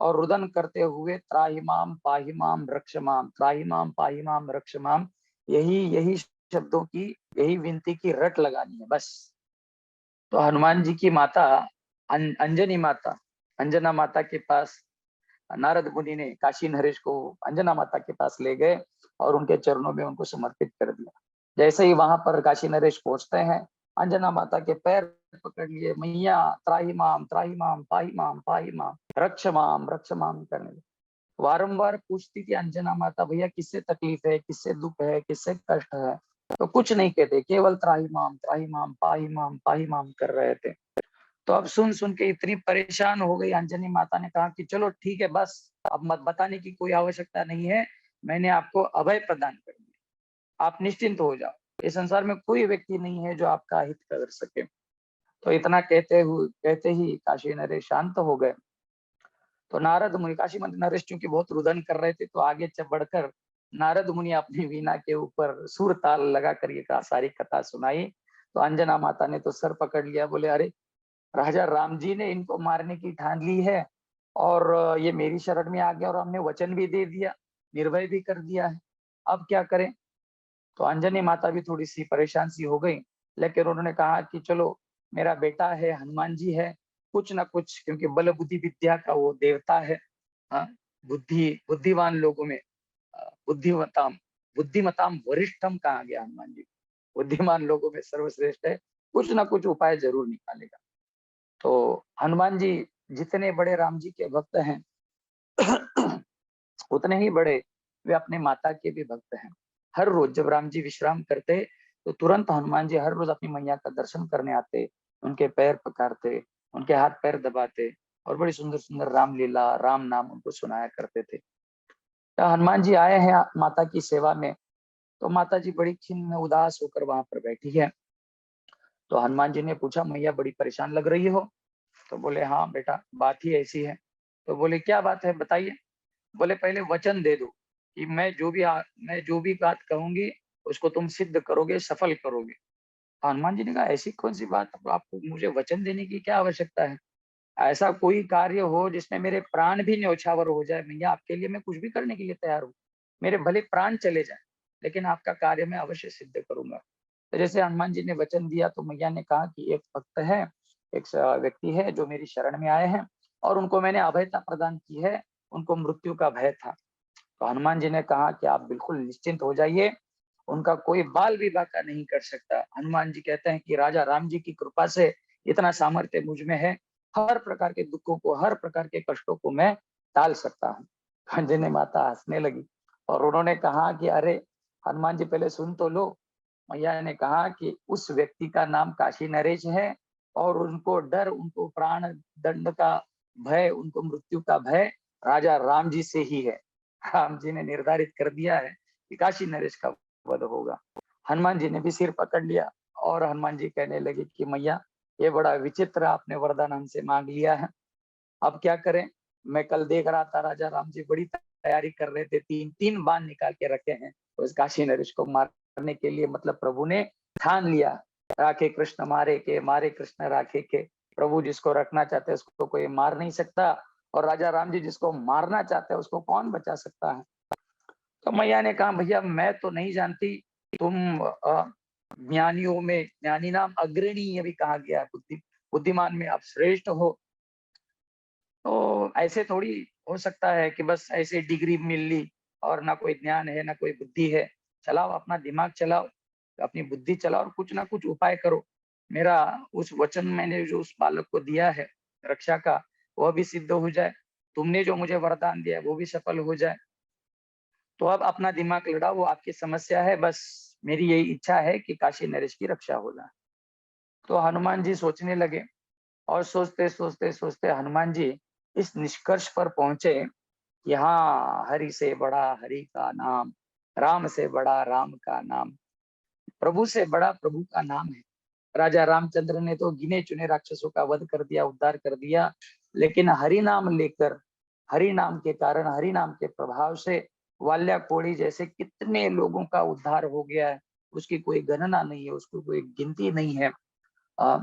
और रुदन करते हुए त्राहिमाम पाहिमाम रक्षमाम, त्राहिमाम पाहिमाम रक्षमाम, यही यही शब्दों की, यही विनती की रट लगानी है बस। तो हनुमान जी की माता अंजनी माता, अंजना माता के पास नारद मुनि ने काशी नरेश को अंजना माता के पास ले गए और उनके चरणों में उनको समर्पित कर दिया। जैसे ही वहां पर काशी नरेश पहुंचते हैं, अंजना माता के पैर पकड़ लिए, मैया त्राही माम पाही माम रक्ष माम करने लगे। वारंबार पूछती थी अंजना माता, भैया किससे तकलीफ है, किससे दुख है, किससे कष्ट है, तो कुछ नहीं कहते, केवल त्राही माम पाही माम कर रहे थे। तो अब सुन सुन के इतनी परेशान हो गई अंजनी माता ने कहा कि चलो ठीक है, बस अब मत बताने की कोई आवश्यकता नहीं है, मैंने आपको अभय प्रदान कर दिया, आप निश्चिंत हो जाओ, इस संसार में कोई व्यक्ति नहीं है जो आपका हित कर सके। तो इतना कहते ही काशी नरेश शांत हो गए। तो नारद मुनि, काशी मंत्री नरेश चूंकि बहुत रुदन कर रहे थे, तो आगे बढ़कर नारद मुनि अपनी वीणा के ऊपर सुर ताल लगा कर ये सारी कथा सुनाई। तो अंजना माता ने तो सर पकड़ लिया, बोले अरे राजा राम जी ने इनको मारने की ठान ली है और ये मेरी शरण में आ गया और हमने वचन भी दे दिया, निर्भय भी कर दिया है, अब क्या करें। तो अंजनी माता भी थोड़ी सी परेशान सी हो गई, लेकिन उन्होंने कहा कि चलो मेरा बेटा है, हनुमान जी है, कुछ ना कुछ, क्योंकि बल बुद्धि विद्या का वो देवता है। हाँ, बुद्धिवान लोगों में बुद्धिमताम बुद्धिमताम वरिष्ठम कहा गया हनुमान जी, बुद्धिमान लोगों में सर्वश्रेष्ठ है, कुछ ना कुछ उपाय जरूर निकालेगा। तो हनुमान जी जितने बड़े राम जी के भक्त हैं उतने ही बड़े वे अपने माता के भी भक्त हैं। हर रोज जब राम जी विश्राम करते तो तुरंत हनुमान जी हर रोज अपनी मैया का दर्शन करने आते, उनके पैर पखारते, उनके हाथ पैर दबाते और बड़ी सुंदर सुंदर रामलीला राम नाम उनको सुनाया करते थे। तो हनुमान जी आए हैं माता की सेवा में, तो माता जी बड़ी खिन्न उदास होकर वहां पर बैठी है। तो हनुमान जी ने पूछा, मैया बड़ी परेशान लग रही हो? तो बोले हाँ बेटा, बात ही ऐसी है। तो बोले क्या बात है बताइए। बोले पहले वचन दे दो कि मैं जो भी बात कहूंगी उसको तुम सिद्ध करोगे, सफल करोगे। हनुमान जी ने कहा ऐसी कौन सी बात, आपको मुझे वचन देने की क्या आवश्यकता है, ऐसा कोई कार्य हो जिसमें मेरे प्राण भी न्यौछावर हो जाए, मैया आपके लिए मैं कुछ भी करने के लिए तैयार हूँ, मेरे भले प्राण चले जाए लेकिन आपका कार्य मैं अवश्य सिद्ध करूंगा। तो जैसे हनुमान जी ने वचन दिया तो मैया ने कहा कि एक भक्त है, एक व्यक्ति है जो मेरी शरण में आए हैं और उनको मैंने अभयता प्रदान की है, उनको मृत्यु का भय था। तो हनुमान जी ने कहा कि आप बिल्कुल निश्चिंत हो जाइए, उनका कोई बाल विवाह का नहीं कर सकता। हनुमान जी कहते हैं कि राजा राम जी की कृपा से इतना सामर्थ्य मुझ में है, हर प्रकार के दुखों को, हर प्रकार के कष्टों को मैं टाल सकता हूँ। अंजनी माता हंसने लगी और उन्होंने कहा कि अरे हनुमान जी पहले सुन तो लो। मैया ने कहा कि उस व्यक्ति का नाम काशी नरेश है और उनको डर, उनको प्राण दंड का भय, उनको मृत्यु का भय राजा राम जी से ही है। राम जी ने निर्धारित कर दिया है कि काशी नरेश का वध होगा। हनुमान जी ने भी सिर पकड़ लिया और हनुमान जी कहने लगे कि मैया ये बड़ा विचित्र आपने वरदान हमसे मांग लिया है, अब क्या करें। मैं कल देख रहा था राजा राम जी बड़ी तैयारी कर रहे थे, तीन तीन बाण निकाल के रखे हैं उस काशी नरेश को मारने के लिए, मतलब प्रभु ने ठान लिया, राखे कृष्ण मारे कृष्ण राखे के। प्रभु जिसको रखना चाहते हैं उसको कोई मार नहीं सकता और राजा राम जी जिसको मारना चाहते हैं उसको कौन बचा सकता है। तो मैया ने कहा भैया मैं तो नहीं जानती, तुम ज्ञानियों में ज्ञानी नाम अग्रणी ये भी कहा गया, बुद्धिमान में आप श्रेष्ठ हो, तो ऐसे थोड़ी हो सकता है कि बस ऐसे डिग्री मिल ली और ना कोई ज्ञान है ना कोई बुद्धि है। चलाओ अपना दिमाग चलाओ, अपनी बुद्धि चलाओ और कुछ ना कुछ उपाय करो, मेरा उस वचन मैंने जो उस बालक को दिया है रक्षा का वह भी सिद्ध हो जाए, तुमने जो मुझे वरदान दिया है वो भी सफल हो जाए। तो अब अपना दिमाग लड़ाओ, वो आपकी समस्या है, बस मेरी यही इच्छा है कि काशी नरेश की रक्षा हो जाए। तो हनुमान जी सोचने लगे और सोचते सोचते सोचते हनुमान जी इस निष्कर्ष पर पहुंचे कि हाँ, हरि से बड़ा हरि का नाम, राम से बड़ा राम का नाम, प्रभु से बड़ा प्रभु का नाम है। राजा रामचंद्र ने तो गिने चुने राक्षसों का वध कर दिया, उद्धार कर दिया, लेकिन हरि नाम लेकर, हरि नाम के कारण, हरि नाम के प्रभाव से वाल्या कोड़ी जैसे कितने लोगों का उद्धार हो गया है, उसकी कोई गणना नहीं है, उसको कोई गिनती नहीं है। अ,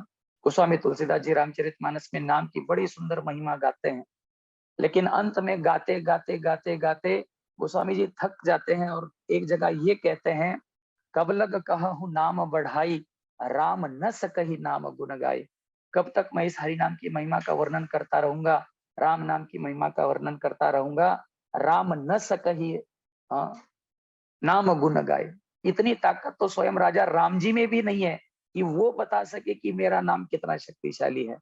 गोस्वामी तुलसीदास जी रामचरितमानस में नाम की बड़ी सुंदर महिमा गाते हैं, लेकिन अंत में गाते गाते गाते गाते गोस्वामी जी थक जाते हैं और एक जगह ये कहते हैं, कब लग कहूँ नाम बढ़ाई, राम न सकहि नाम गुण गाई। कब तक मैं इस हरि नाम की महिमा का वर्णन करता रहूंगा, राम नाम की महिमा का वर्णन करता रहूंगा, राम न सकहि अ, नाम गुण गाए। इतनी ताकत तो स्वयं राजा राम जी में भी नहीं है कि वो बता सके कि मेरा नाम कितना शक्तिशाली है।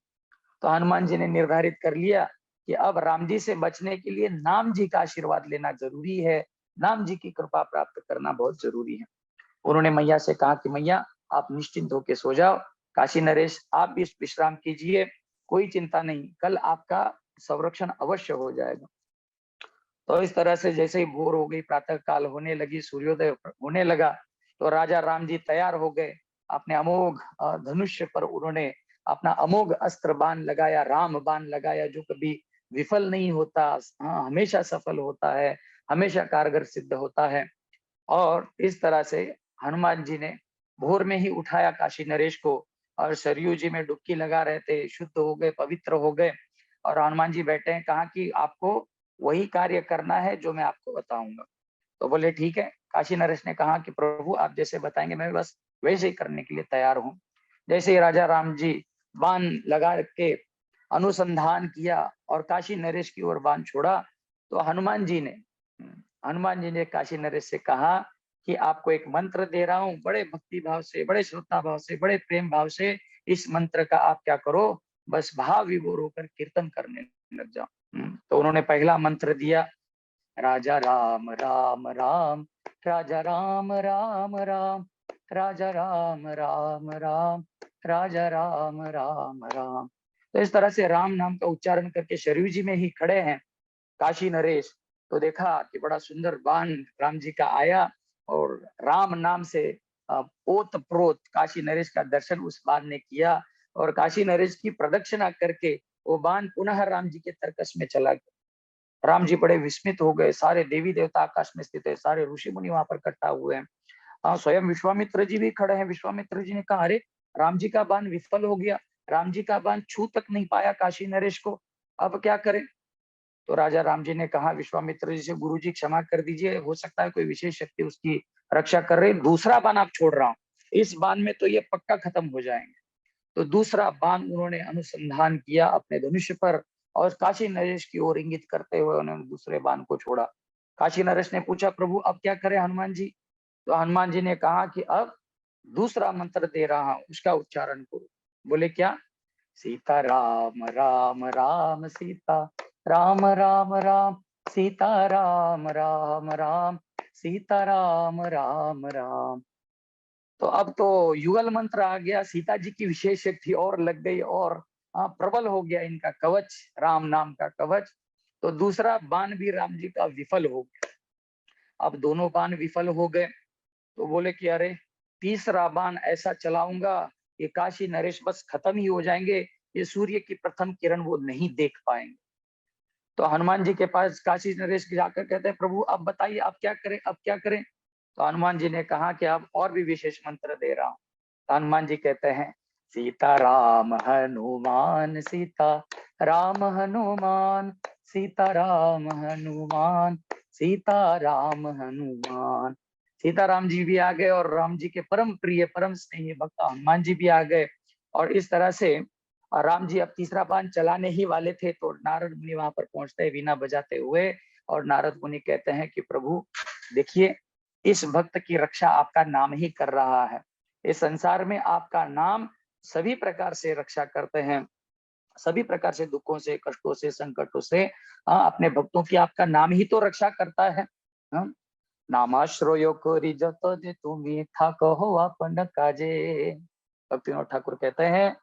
तो हनुमान जी ने निर्धारित कर लिया कि अब राम जी से बचने के लिए नाम जी का आशीर्वाद लेना जरूरी है, नाम जी की कृपा प्राप्त करना बहुत जरूरी है। उन्होंने मैया से कहा कि मैया आप निश्चिंत होकर सो जाओ, काशी नरेश आप भी विश्राम कीजिए, कोई चिंता नहीं, कल आपका संरक्षण अवश्य हो जाएगा। तो इस तरह से जैसे ही भोर हो गई, प्रातः काल होने लगी, सूर्योदय होने लगा, तो राजा राम जी तैयार हो गए। अपने अमोघ धनुष्य पर उन्होंने अपना अमोघ अस्त्र बाण लगाया, राम बाण लगाया, जो कभी विफल नहीं होता, हमेशा सफल होता है, हमेशा कारगर सिद्ध होता है। और इस तरह से हनुमान जी ने भोर में ही उठाया काशी नरेश को, और सरयू जी में डुबकी लगा रहे थे, शुद्ध हो गए, पवित्र हो गए। और हनुमान जी बैठे हैं, कहा कि आपको वही कार्य करना है जो मैं आपको बताऊंगा। तो बोले ठीक है। काशी नरेश ने कहा कि प्रभु आप जैसे बताएंगे मैं बस वैसे ही करने के लिए तैयार हूँ। जैसे ही राजा राम जी बाण लगा के अनुसंधान किया और काशी नरेश की ओर बाण छोड़ा, तो हनुमान जी ने काशी नरेश से कहा कि आपको एक मंत्र दे रहा हूँ, बड़े भक्ति भाव से, बड़े श्रद्धा भाव से, बड़े प्रेम भाव से इस मंत्र का आप क्या करो, बस भाव विभोर होकर कीर्तन करने लग जाओ। तो उन्होंने पहला मंत्र दिया, राजा राम राम राम, राजा राम राम राम, राजा राम राम राम, राजा राम राम राम। तो इस तरह से राम नाम का उच्चारण करके शरीर जी में ही खड़े हैं काशी नरेश। तो देखा कि बड़ा सुंदर बाण राम जी का आया, और राम नाम से ओत प्रोत काशी नरेश का दर्शन उस बाण ने किया, और काशी नरेश की प्रदक्षिणा करके वो बाण पुनः राम जी के तर्कस में चला गया। राम जी बड़े विस्मित हो गए, सारे देवी देवता आकाश में स्थित है, सारे ऋषि मुनि वहां पर इकट्ठा हुए हैं। स्वयं विश्वामित्र जी भी खड़े हैं। विश्वामित्र जी ने कहा, अरे राम जी का बाण विफल हो गया, राम जी का बाण छू तक नहीं पाया काशी नरेश को, अब क्या करें। तो राजा राम जी ने कहा विश्वामित्र जी से, गुरु जी क्षमा कर दीजिए, हो सकता है कोई विशेष शक्ति उसकी रक्षा कर रही, दूसरा बाण आप छोड़ रहा हूँ, इस बाण में तो ये पक्का खत्म हो जाएंगे। तो दूसरा बाण उन्होंने अनुसंधान किया अपने धनुष्य पर, और काशी नरेश की ओर इंगित करते हुए उन्होंने दूसरे बाण को छोड़ा। काशी नरेश ने पूछा, प्रभु अब क्या करें हनुमान जी। तो हनुमान जी ने कहा कि अब दूसरा मंत्र दे रहा हूं, उसका उच्चारण करो। बोले क्या, सीता राम राम राम सीता, राम राम राम सीता, राम राम राम सीता, राम राम राम। तो अब तो युगल मंत्र आ गया, सीता जी की विशेष शक्ति और लग गई, और प्रबल हो गया इनका कवच, राम नाम का कवच। तो दूसरा बाण भी राम जी का विफल हो गया। अब दोनों बाण विफल हो गए, तो बोले कि अरे तीसरा बाण ऐसा चलाऊंगा कि काशी नरेश बस खत्म ही हो जाएंगे, ये सूर्य की प्रथम किरण वो नहीं देख पाएंगे। तो हनुमान जी के पास काशी नरेश जाकर कहते हैं, प्रभु अब बताइए अब क्या करें, अब क्या करें। तो हनुमान जी ने कहा कि अब और भी विशेष मंत्र दे रहा हूं। तो हनुमान जी कहते हैं, सीता राम हनुमान सीता, राम हनुमान सीता, राम हनुमान सीता, राम हनुमान। सीताराम जी भी आ गए, और राम जी के परम प्रिय परम स्नेही भक्त हनुमान जी भी आ गए। और इस तरह से राम जी अब तीसरा बाण चलाने ही वाले थे, तो नारद मुनि वहां पर पहुंचते वीणा बजाते हुए, और नारद मुनि कहते हैं कि प्रभु देखिए, इस भक्त की रक्षा आपका नाम ही कर रहा है। इस संसार में आपका नाम सभी प्रकार से रक्षा करते हैं, सभी प्रकार से दुखों से, कष्टों से, संकटों से अपने भक्तों की आपका नाम ही तो रक्षा करता है। नामाश्रयो करी जत जे तुमी था कहो अपन काजे। भक्ति विनोद ठाकुर कहते हैं,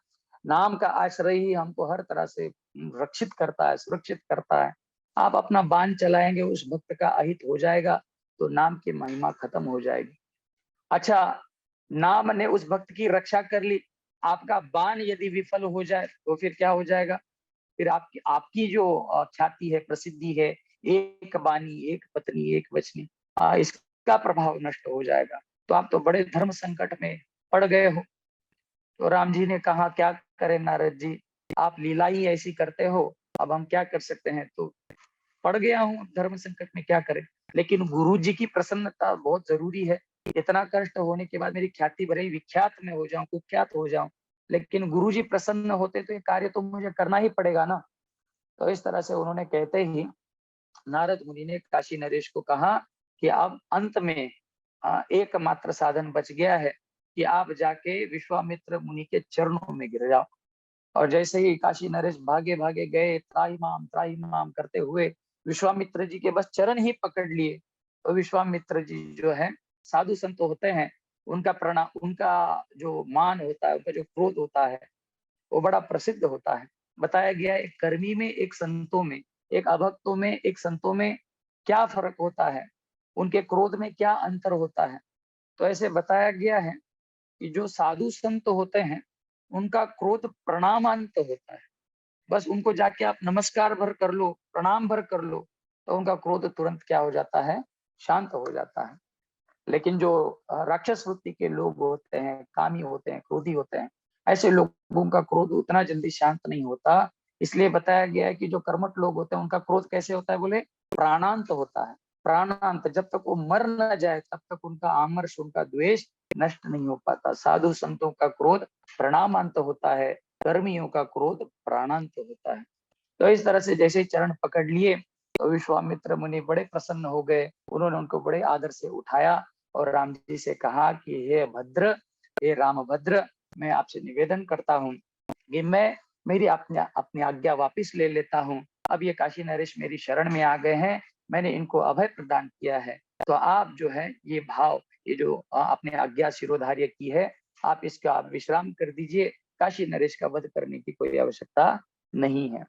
नाम का आश्रय ही हमको हर तरह से रक्षित करता है, सुरक्षित करता है। आप अपना बाण चलाएंगे, उस भक्त का अहित हो जाएगा, तो नाम की महिमा खत्म हो जाएगी। अच्छा, नाम ने उस भक्त की रक्षा कर ली, आपका बाण यदि विफल हो जाए तो फिर क्या हो जाएगा। फिर आपकी आपकी जो ख्याति है, प्रसिद्धि है, एक बानी, एक पत्नी, एक वचनी, इसका प्रभाव नष्ट हो जाएगा। तो आप तो बड़े धर्म संकट में पड़ गए हो। तो राम जी ने कहा, क्या करें नारद जी, आप लीला ही ऐसी करते हो, अब हम क्या कर सकते हैं। तो पड़ गया हूँ धर्म संकट में, क्या करें। लेकिन गुरु जी की प्रसन्नता बहुत जरूरी है। इतना कष्ट होने के बाद मेरी ख्याति भले ही विख्यात में हो जाऊं, कुख्यात हो जाऊं, लेकिन गुरु जी प्रसन्न होते तो ये कार्य तो मुझे करना ही पड़ेगा ना। तो इस तरह से उन्होंने कहते ही नारद मुनि ने काशी नरेश को कहा कि अब अंत में एकमात्र साधन बच गया है कि आप जाके विश्वामित्र मुनि के चरणों में गिर जाओ। और जैसे ही काशी नरेश भागे भागे गए, त्राही माम करते हुए विश्वामित्र जी के बस चरण ही पकड़ लिए। तो विश्वामित्र जी जो है, साधु संत होते हैं, उनका प्रणाम, उनका जो मान होता है, उनका जो क्रोध होता है, वो बड़ा प्रसिद्ध होता है। बताया गया है, एक कर्मी में, एक संतों में, एक अभक्तों में, एक संतों में क्या फर्क होता है, उनके क्रोध में क्या अंतर होता है। तो ऐसे बताया गया है कि जो साधु संत होते हैं, उनका क्रोध प्रणामांत होता है। बस उनको जाके आप नमस्कार भर कर लो, प्रणाम भर कर लो, तो उनका क्रोध तुरंत क्या हो जाता है, शांत हो जाता है। लेकिन जो राक्षस वृत्ति के लोग होते हैं, कामी होते हैं, क्रोधी होते हैं, ऐसे लोगों का क्रोध उतना जल्दी शांत नहीं होता। इसलिए बताया गया है कि जो कर्मठ लोग होते हैं, उनका क्रोध कैसे होता है, बोले प्राणांत होता है। प्राणांत, जब तक वो मर न जाए तब तक उनका आमर्ष, उनका द्वेष नष्ट नहीं हो पाता। साधु संतों का क्रोध प्रणामांत होता है, कर्मियों का क्रोध प्राणांत होता है। तो इस तरह से जैसे चरण पकड़ लिए, तो विश्वामित्र मुनि बड़े प्रसन्न हो गए। उन्होंने उनको बड़े आदर से उठाया और राम जी से कहा कि हे भद्र, हे रामभद्र, मैं आपसे निवेदन करता हूँ कि मैं मेरी अपनी आज्ञा वापिस ले लेता हूँ। अब ये काशी नरेश मेरी शरण में आ गए हैं, मैंने इनको अभय प्रदान किया है। तो आप जो है ये भाव, ये जो आपने आज्ञा शिरोधार्य की है, आप इसका आप विश्राम कर दीजिए। काशी नरेश का वध करने की कोई आवश्यकता नहीं है।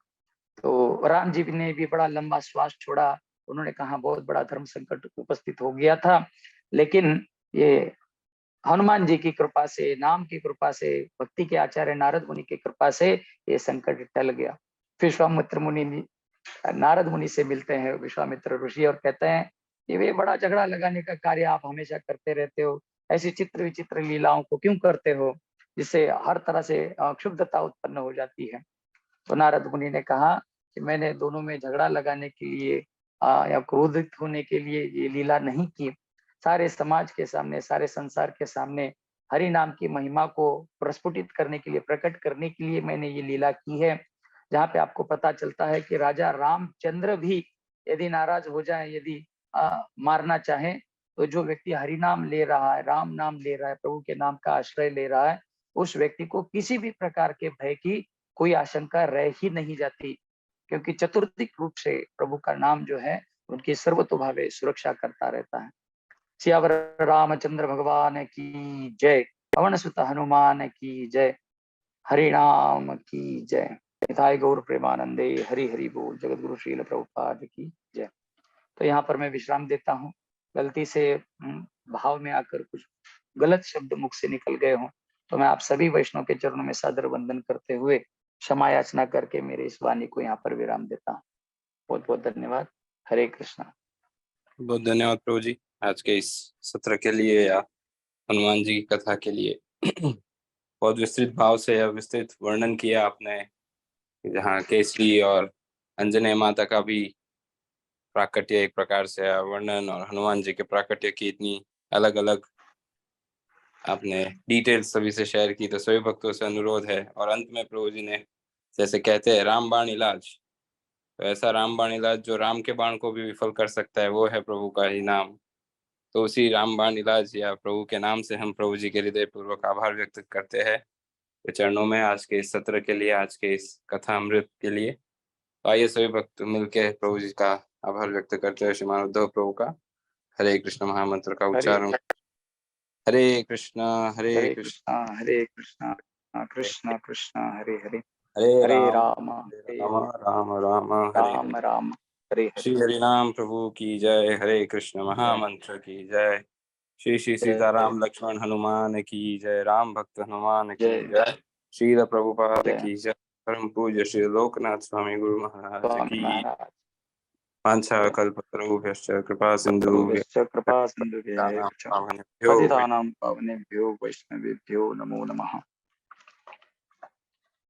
तो राम जी ने भी बड़ा लंबा श्वास छोड़ा। उन्होंने कहा, बहुत बड़ा धर्म संकट उपस्थित हो गया था, लेकिन ये हनुमान जी की कृपा से, नाम की कृपा से, भक्ति के आचार्य नारद मुनि की कृपा से ये संकट टल गया। विश्वामित्र मुनि नारद मुनि से मिलते हैं विश्वामित्र ऋषि, और कहते हैं कि वे बड़ा झगड़ा लगाने का कार्य आप हमेशा करते रहते हो, ऐसी चित्र विचित्र लीलाओं को क्यों करते हो, जिससे हर तरह से क्षुब्धता उत्पन्न हो जाती है। तो नारद मुनि ने कहा कि मैंने दोनों में झगड़ा लगाने के लिए या क्रोधित होने के लिए ये लीला नहीं की। सारे समाज के सामने, सारे संसार के सामने हरि नाम की महिमा को प्रस्फुटित करने के लिए, प्रकट करने के लिए मैंने ये लीला की है। जहाँ पे आपको पता चलता है कि राजा रामचंद्र भी यदि नाराज हो जाए, यदि मारना चाहे, तो जो व्यक्ति हरि नाम ले रहा है, राम नाम ले रहा है, प्रभु के नाम का आश्रय ले रहा है, उस व्यक्ति को किसी भी प्रकार के भय की कोई आशंका रह ही नहीं जाती, क्योंकि चतुर्दिक रूप से प्रभु का नाम जो है उनकी सर्वतोभावे सुरक्षा करता रहता है। सियावर रामचंद्र भगवान की जय। पवन सुत हनुमान की जय। हरि नाम की जय। निताय गौर प्रेमानंदे, हरि हरि बोल। जगत गुरु श्रील प्रभुपाद की जय। तो यहाँ पर मैं विश्राम देता हूँ। गलती से भाव में आकर कुछ गलत शब्द मुख से निकल गए हों, तो मैं आप सभी वैष्णव के चरणों में सादर वंदन करते हुए क्षमा याचना करके मेरे इस वाणी को यहाँ पर विराम देता हूँ। बहुत बहुत धन्यवाद। हरे कृष्णा।
बहुत धन्यवाद प्रभु जी आज के इस सत्र के लिए या हनुमान जी की कथा के लिए। बहुत विस्तृत भाव से या विस्तृत वर्णन किया आपने, जहाँ केसरी और अंजनेय माता का भी प्राकट्य एक प्रकार से वर्णन, और हनुमान जी के प्राकट्य की इतनी अलग अलग आपने डिटेल्स सभी से शेयर की। तो सभी भक्तों से अनुरोध है, और अंत में प्रभु जी ने जैसे कहते हैं रामबाण इलाज, तो ऐसा रामबाण इलाज जो राम के बाण को भी विफल कर सकता है, वो है प्रभु का ही नाम। तो उसी रामबाण इलाज या प्रभु के नाम से हम प्रभु जी के हृदय पूर्वक आभार व्यक्त करते हैं चरणों में, आज के इस सत्र के लिए, आज के इस कथा अमृत के लिए। तो आइए सभी भक्त मिलके प्रभु जी का आभार व्यक्त करते हैं श्रीमान उद्धव प्रभु का हरे कृष्ण महामंत्र का उच्चारण। हरे कृष्णा हरे
हरे
कृष्णा
कृष्णा हरे कृष्णा कृष्ण कृष्ण हरे हरे।
हरे
हरे
राम
राम
हरे
हरे
राम राम राम हरे
राम
हरे।
राम हरे
श्री
हरे।
हरि नाम प्रभु की जय। हरे कृष्ण महामंत्र की जय। श्री श्री
जय
सीताराम लक्ष्मण हनुमान की जय। राम भक्त हनुमान की
जय
जय। श्रील प्रभुपाद
जय।
की जय। परम पूज्य श्री लोकनाथ स्वामी गुरु महाराज
स्वामी
की
महाराज।
वाञ्छाकल्पतरुभ्यश्च कृपा सिन्धुभ्यः
कृपा सिन्धुभ्यः
पावनेभ्यो
पतितानां पावनेभ्यो वैष्णवेभ्यो नमो नमः।